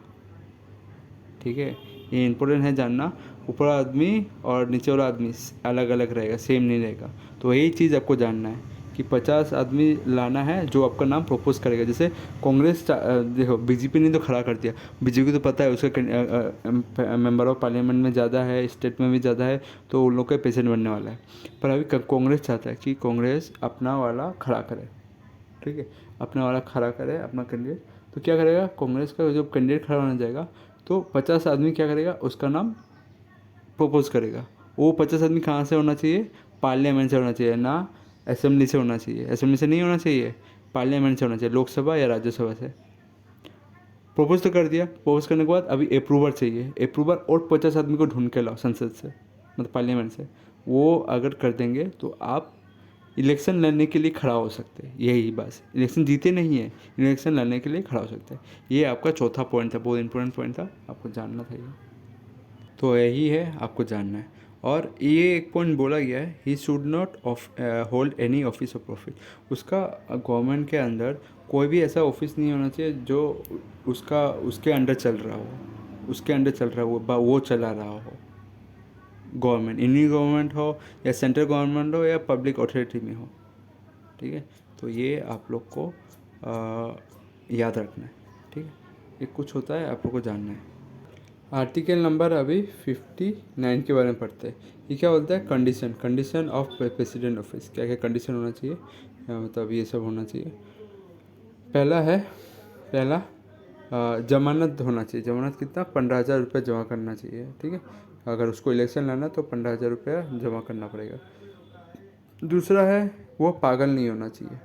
ठीक है। ये इम्पोर्टेंट है जानना, ऊपर आदमी और नीचे वाला आदमी अलग अलग रहेगा, सेम नहीं रहेगा। तो यही चीज़ आपको जानना है कि 50 आदमी लाना है जो आपका नाम प्रपोज करेगा। जैसे कांग्रेस देखो बीजेपी ने तो खड़ा कर दिया, बीजेपी को तो पता है उसका मेंबर ऑफ पार्लियामेंट में ज़्यादा है, स्टेट में भी ज़्यादा है, तो उन लोग का प्रेसिडेंट बनने वाला है। पर अभी कांग्रेस चाहता है कि कांग्रेस अपना वाला खड़ा करे, ठीक है, अपना वाला खड़ा करे अपना कैंडिडेट। तो क्या करेगा कांग्रेस का जब कैंडिडेट खड़ा होने जाएगा तो 50 आदमी क्या करेगा उसका नाम प्रपोज करेगा। वो 50 आदमी कहाँ से होना चाहिए, पार्लियामेंट से होना चाहिए, ना असेंबली से होना चाहिए, असेंबली से नहीं होना चाहिए, पार्लियामेंट से होना चाहिए, लोकसभा या राज्यसभा से। प्रपोज तो कर दिया, प्रपोज करने के बाद अभी अप्रूवर चाहिए, अप्रूवर और 50 आदमी को ढूंढ के लाओ संसद से, मतलब पार्लियामेंट से। वो अगर कर देंगे तो आप इलेक्शन लड़ने के लिए खड़ा हो सकते हैं। यही बस, इलेक्शन जीते नहीं है, इलेक्शन लड़ने के लिए खड़ा हो सकते हैं। ये आपका चौथा पॉइंट था, बहुत इंपॉर्टेंट पॉइंट था, आपको जानना था ये। तो यही है, आपको जानना है। और ये एक पॉइंट बोला गया है, he should not hold any office of profit. उसका गवर्नमेंट के अंदर कोई भी ऐसा ऑफिस नहीं होना चाहिए जो उसके अंडर चल रहा हो, उसके अंडर चल रहा हो, वो चला रहा हो। गवर्नमेंट, इंडियन गवर्नमेंट हो या सेंट्रल गवर्नमेंट हो या पब्लिक अथॉरिटी में हो, ठीक है। तो ये आप लोग को याद रखना है, ठीक है। ये कुछ होता है आप लोग को जानना है। आर्टिकल नंबर अभी 59 के बारे में पढ़ते हैं। ये क्या बोलता है, कंडीशन ऑफ प्रेसिडेंट ऑफिस। क्या क्या कंडीशन होना चाहिए, मतलब ये सब होना चाहिए। पहला जमानत होना चाहिए। जमानत कितना, 15,000 रुपये जमा करना चाहिए, ठीक है। अगर उसको इलेक्शन लाना तो 15,000 रुपया जमा करना पड़ेगा। दूसरा है वो पागल नहीं होना चाहिए,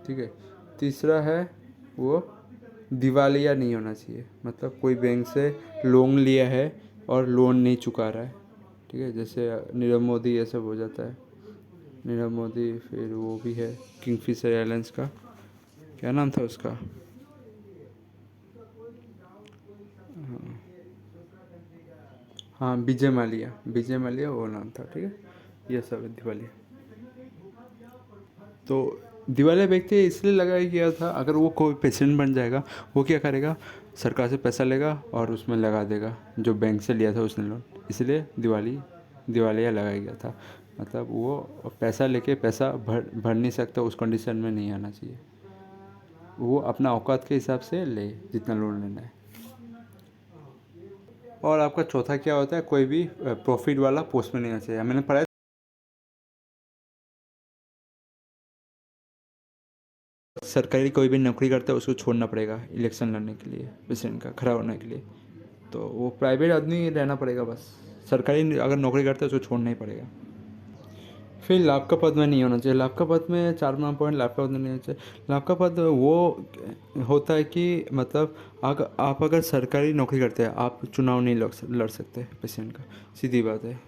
ठीक है। तीसरा है वो दिवालिया नहीं होना चाहिए, मतलब कोई बैंक से लोन लिया है और लोन नहीं चुका रहा है, ठीक है। जैसे नीरव मोदी ये सब हो जाता है, नीरव मोदी, फिर वो भी है किंगफिशर एयरलाइंस का, क्या नाम था उसका, हाँ विजय माल्या वो नाम था, ठीक है। ये सब है दिवालिया। तो दिवालिया व्यक्ति इसलिए लगाया गया था, अगर वो कोई प्रेसिडेंट बन जाएगा वो क्या करेगा, सरकार से पैसा लेगा और उसमें लगा देगा जो बैंक से लिया था उसने लोन, इसलिए दिवालिया लगाया गया था। मतलब वो पैसा लेके पैसा भर नहीं सकता, उस कंडीशन में नहीं आना चाहिए। वो अपना औकात के हिसाब से ले जितना लोन लेना है। और आपका चौथा क्या होता है, कोई भी प्रॉफिट वाला पोस्ट में नहीं होना चाहिए। मैंने पढ़ा सरकारी कोई भी नौकरी करता है उसको छोड़ना पड़ेगा इलेक्शन लड़ने के लिए, प्रेसिडेंट का खड़ा होने के लिए। तो वो प्राइवेट आदमी रहना पड़ेगा बस, सरकारी अगर नौकरी करता है उसको छोड़ना ही पड़ेगा। फिर लाभ का पद में नहीं होना चाहिए। लाभ का पद में 4 पॉइंट लाभ का पद में नहीं होना चाहिए। लाभ का पद वो होता है कि मतलब आप अगर सरकारी नौकरी करते हैं आप चुनाव नहीं लड़ सकते प्रेसिडेंट का, सीधी बात है।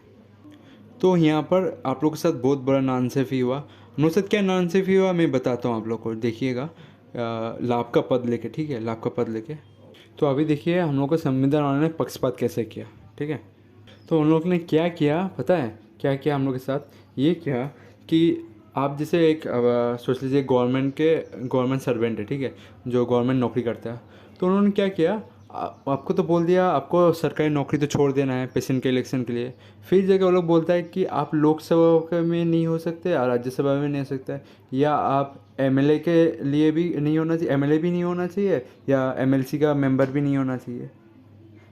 तो यहाँ पर आप लोग के साथ बहुत बड़ा नाइंसाफ़ी हुआ। मेरे साथ क्या नाइंसाफ़ी हुआ मैं बताता हूँ आप लोग को, देखिएगा। लाभ का पद लेके, ठीक है, लाभ का पद लेके। तो अभी देखिए हम लोग को संविधान वालों ने पक्षपात कैसे किया, ठीक है। तो उन लोग ने क्या किया पता है, क्या किया हम लोग के साथ, ये किया कि आप जैसे एक सोच लीजिए गवर्नमेंट सर्वेंट है, ठीक है, जो गवर्नमेंट नौकरी करता है। तो उन्होंने क्या किया, आपको तो बोल दिया आपको सरकारी नौकरी तो छोड़ देना है प्रेसिडेंट के इलेक्शन के लिए। फिर जगह वो लोग बोलता है कि आप लोकसभा में नहीं हो सकते और राज्यसभा में नहीं हो सकते, या आप एमएलए के लिए भी नहीं होना चाहिए, एमएलए भी नहीं होना चाहिए, या एमएलसी का मेंबर भी नहीं होना चाहिए।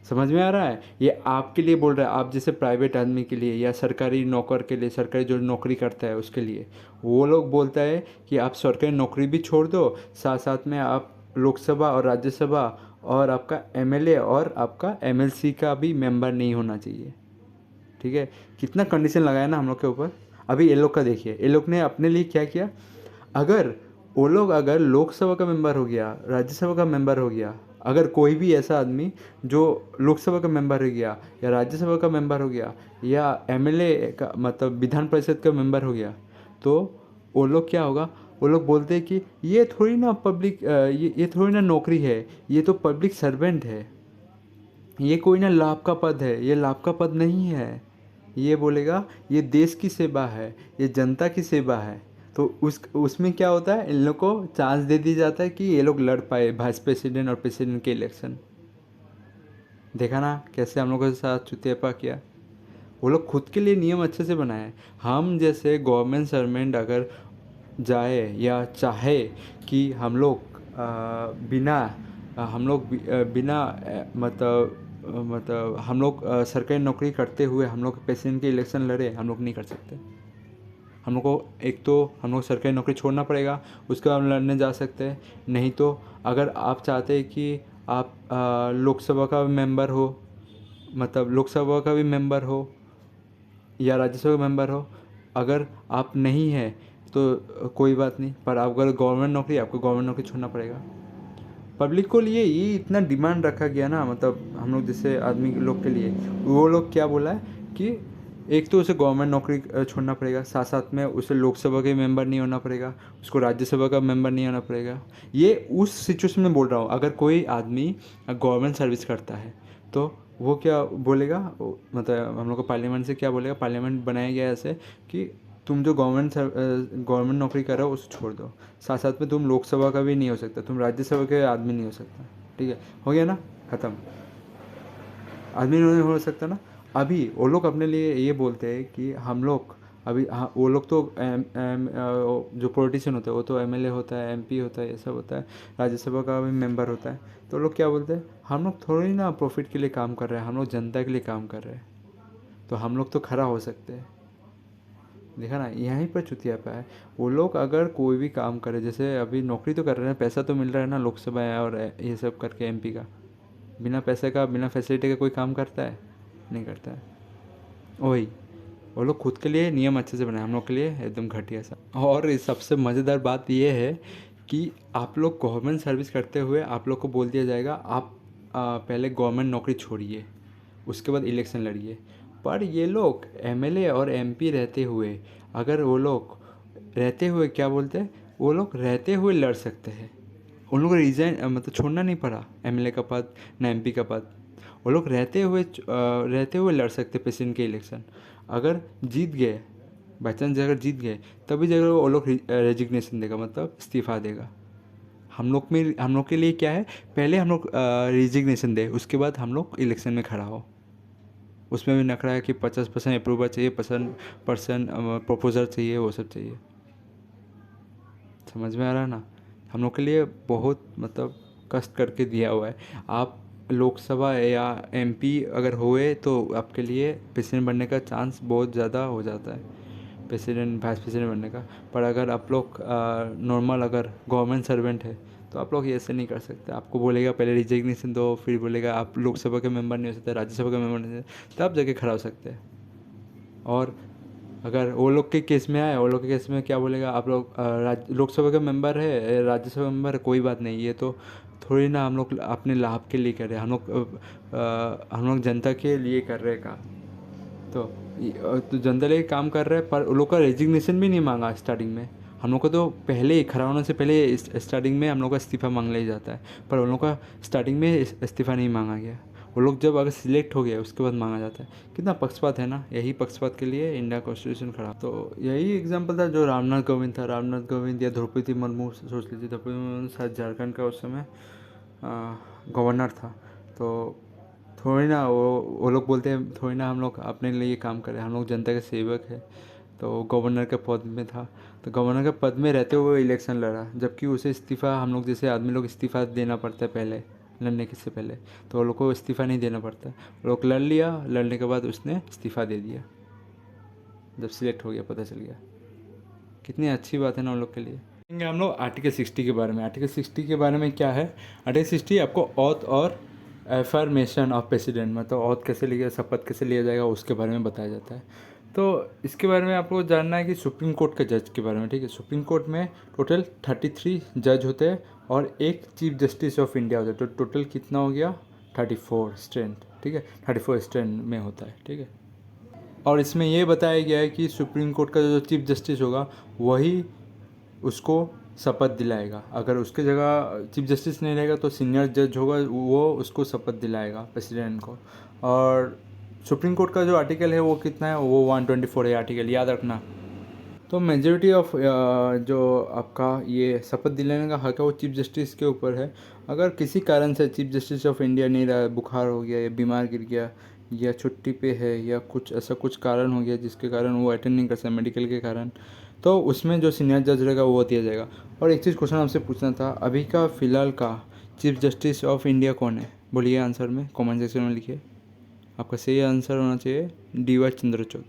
समझ में आ रहा है, ये आपके लिए बोल रहा है, आप जैसे प्राइवेट आदमी के लिए या सरकारी नौकर के लिए, सरकारी जो नौकरी करता है उसके लिए। वो लोग बोलता है कि आप सरकारी नौकरी भी छोड़ दो, साथ साथ में आप लोकसभा और राज्यसभा और आपका एमएलए और आपका एमएलसी का भी मेंबर नहीं होना चाहिए, ठीक है। कितना कंडीशन लगाया ना हम लोग के ऊपर। अभी ये लोग का देखिए, ये लोग ने अपने लिए क्या किया, अगर वो लोग अगर लोकसभा का मेंबर हो गया, राज्यसभा का मेंबर हो गया, अगर कोई भी ऐसा आदमी जो लोकसभा का मेंबर हो गया या राज्यसभा का मेंबर हो गया या एमएलए का मतलब विधान परिषद का मेंबर हो गया, तो वो लोग क्या होगा, वो लोग बोलते हैं कि ये थोड़ी ना पब्लिक, ये थोड़ी ना नौकरी है, ये तो पब्लिक सर्वेंट है, ये कोई ना लाभ का पद है, ये लाभ का पद नहीं है। ये बोलेगा ये देश की सेवा है, ये जनता की सेवा है। तो उसमें क्या होता है, इन लोग को चांस दे दी जाता है कि ये लोग लड़ पाए वाइस प्रेसिडेंट और प्रेसिडेंट के इलेक्शन। देखा ना कैसे हम लोगों के साथ चुतियापा किया। वो लोग खुद के लिए नियम अच्छे से बनाए। हम जैसे गवर्नमेंट सर्वेंट अगर जाए या चाहे कि हम लोग बिना हम लोग बिना मतलब हम लोग सरकारी नौकरी करते हुए हम लोग प्रेसिडेंट के इलेक्शन लड़े, हम लोग नहीं कर सकते। हम लोग को एक तो हम लोग सरकारी नौकरी छोड़ना पड़ेगा, उसके बाद हम लड़ने जा सकते हैं। नहीं तो अगर आप चाहते हैं कि आप लोकसभा का मेंबर हो, मतलब लोकसभा का भी मेंबर हो या राज्यसभा का मेंबर हो, अगर आप नहीं है तो कोई बात नहीं, पर अगर गवर्नमेंट नौकरी, आपको गवर्नमेंट नौकरी छोड़ना पड़ेगा। पब्लिक को लिए ये इतना डिमांड रखा गया ना, मतलब हम लोग जैसे आदमी लोग के लिए, वो लोग क्या बोला है कि एक तो उसे गवर्नमेंट नौकरी छोड़ना पड़ेगा, साथ साथ में उसे लोकसभा के मेंबर नहीं होना पड़ेगा, उसको राज्यसभा का मेंबर नहीं होना पड़ेगा। ये उस सिचुएशन में बोल रहा हूँ, अगर कोई आदमी गवर्नमेंट सर्विस करता है तो वो क्या बोलेगा, मतलब हम लोग को पार्लियामेंट से क्या बोलेगा, पार्लियामेंट बनाया गया है ऐसे कि तुम जो गवर्नमेंट नौकरी कर रहे हो उसे छोड़ दो, साथ साथ में तुम लोकसभा का भी नहीं हो सकता, तुम राज्यसभा के आदमी नहीं हो सकता। ठीक है, हो गया ना, ख़त्म। आदमी नहीं हो सकता ना। अभी वो लोग अपने लिए ये बोलते हैं कि हम लोग अभी, हाँ वो लोग तो जो पॉलिटिशियन होता है वो तो एमएलए होता है, एमपी होता है, ये सब होता है, राज्यसभा का भी मेंबर होता है। तो लोग क्या बोलते हैं, हम लोग थोड़ी ना प्रॉफिट के लिए काम कर रहे हैं, हम लोग जनता के लिए काम कर रहे हैं, तो हम लोग तो खड़ा हो सकते हैं। देखा ना, यहीं पर चुतिया पे है। वो लोग अगर कोई भी काम करे, जैसे अभी नौकरी तो कर रहे हैं, पैसा तो मिल रहा है ना लोकसभा और ये सब करके एमपी का, बिना पैसे का बिना फैसिलिटी का कोई काम करता है, नहीं करता है। वही, वो लोग खुद के लिए नियम अच्छे से बनाए, हम लोग के लिए एकदम घटिया सा। और इस सबसे मज़ेदार बात ये है कि आप लोग गवर्नमेंट सर्विस करते हुए आप लोग को बोल दिया जाएगा आप पहले गवर्नमेंट नौकरी छोड़िए, उसके बाद इलेक्शन लड़िए। पर ये लोग एमएलए और एमपी रहते हुए, अगर वो लोग रहते हुए क्या बोलते हैं, वो लोग रहते हुए लड़ सकते हैं। उन लोगों को रिजाइन मतलब छोड़ना नहीं पड़ा एमएलए का पद ना एमपी का पद। वो लोग रहते हुए लड़ सकते प्रेसिडेंट के इलेक्शन। अगर जीत गए, बाई चांस अगर जीत गए, तभी जगह वो लोग रेजिग्नेशन देगा, मतलब इस्तीफ़ा देगा। हम लोग के लिए क्या है, पहले हम लोग रिजिग्नेशन दे, उसके बाद हम लोग इलेक्शन में खड़ा हो। उसमें भी नखरा है कि 50% अप्रूवल चाहिए, 50% प्रपोजल चाहिए, वो सब चाहिए। समझ में आ रहा है ना। हम लोग के लिए बहुत मतलब कष्ट करके दिया हुआ है। आप लोकसभा या एमपी अगर हुए तो आपके लिए प्रेसिडेंट बनने का चांस बहुत ज़्यादा हो जाता है, प्रेसिडेंट वाइस प्रेसिडेंट बनने का। पर अगर आप लोग नॉर्मल अगर गवर्नमेंट सर्वेंट है तो आप लोग ऐसे नहीं कर सकते। आपको बोलेगा पहले रिजिग्नेशन दो, फिर बोलेगा आप लोकसभा के मेंबर नहीं हो सकते, राज्यसभा के मेंबर नहीं हो सकते, तब जाके खड़ा हो सकते हैं। और अगर वो लोग के केस में आए, वो लोग के केस में क्या बोलेगा, आप लोग लोकसभा का मेंबर है, राज्यसभा मेंबर है, कोई बात नहीं, ये तो थोड़ी ना हम लोग अपने लाभ के लिए कर रहे हैं, हम लोग जनता के लिए कर रहे हैं काम। तो जनता के लिए काम कर रहे हैं, पर उन लोग का रेजिग्नेशन भी नहीं मांगा स्टार्टिंग में। हम लोग को तो पहले ही खड़ा होने से पहले स्टार्टिंग में हम लोग का इस्तीफ़ा मांग लिया जाता है, पर उन लोग का स्टार्टिंग में इस्तीफ़ा नहीं मांगा गया। वो लोग जब अगर सिलेक्ट हो गया उसके बाद मांगा जाता है। कितना पक्षपात है ना, यही पक्षपात के लिए इंडिया कॉन्स्टिट्यूशन खड़ा। तो यही एग्जांपल था जो रामनाथ कोविंद था, रामनाथ कोविंद या द्रौपदी मुर्मू, सोच लीजिए द्रौपदी मुर्मू शायद झारखंड का उस समय गवर्नर था। तो थोड़ी ना वो लोग बोलते हैं थोड़ी ना हम लोग अपने लिए काम करें, हम लोग जनता के सेवक हैं। तो गवर्नर के पद में था, तो गवर्नर के पद में रहते हुए इलेक्शन लड़ा, जबकि उसे इस्तीफ़ा हम लोग जैसे आदमी लोग इस्तीफ़ा देना पड़ता है पहले, लड़ने के से पहले। तो वो लोग को इस्तीफ़ा नहीं देना पड़ता, वो लोग लड़ लिया, लड़ने के बाद उसने इस्तीफ़ा दे दिया जब सिलेक्ट हो गया, पता चल गया। कितनी अच्छी बात है ना उन लोग के लिए। हम लोग आर्टिकल 60 के बारे में। आर्टिकल 60 के बारे में क्या है, आर्टिकल 60 आपको ऑथ और एफर्मेशन ऑफ प्रेसिडेंट, मतलब ऑथ कैसे लिया, शपथ कैसे लिया जाएगा, उसके बारे में बताया जाता है। तो इसके बारे में आपको जानना है कि सुप्रीम कोर्ट के जज के बारे में। ठीक है, सुप्रीम कोर्ट में टोटल 33 जज होते हैं और एक चीफ जस्टिस ऑफ इंडिया होता है। तो टोटल कितना हो गया, 34 स्ट्रेंथ। ठीक है, 34 स्ट्रेंथ में होता है। ठीक है, और इसमें यह बताया गया है कि सुप्रीम कोर्ट का जो चीफ जस्टिस होगा वही उसको शपथ दिलाएगा। अगर उसके जगह चीफ जस्टिस नहीं रहेगा तो सीनियर जज होगा, वो उसको शपथ दिलाएगा प्रेसिडेंट को। और सुप्रीम कोर्ट का जो आर्टिकल है वो कितना है, वो 124 है आर्टिकल, याद रखना। तो मेजॉरिटी ऑफ जो आपका ये शपथ दिलाने का हक है वो चीफ जस्टिस के ऊपर है। अगर किसी कारण से चीफ जस्टिस ऑफ इंडिया नहीं रहा, बुखार हो गया या बीमार गिर गया या छुट्टी पे है या कुछ ऐसा कुछ कारण हो गया जिसके कारण वो अटेंड नहीं कर सकता मेडिकल के कारण, तो उसमें जो सीनियर जज रहेगा वो दिया जाएगा। और एक चीज़ क्वेश्चन आपसे पूछना था, अभी का फ़िलहाल का चीफ जस्टिस ऑफ इंडिया कौन है? बोलिए आंसर में, कमेंट सेक्शन में लिखिए। आपका सही आंसर होना चाहिए डी वाई चंद्रचूड़।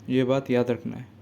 ये बात याद रखना है।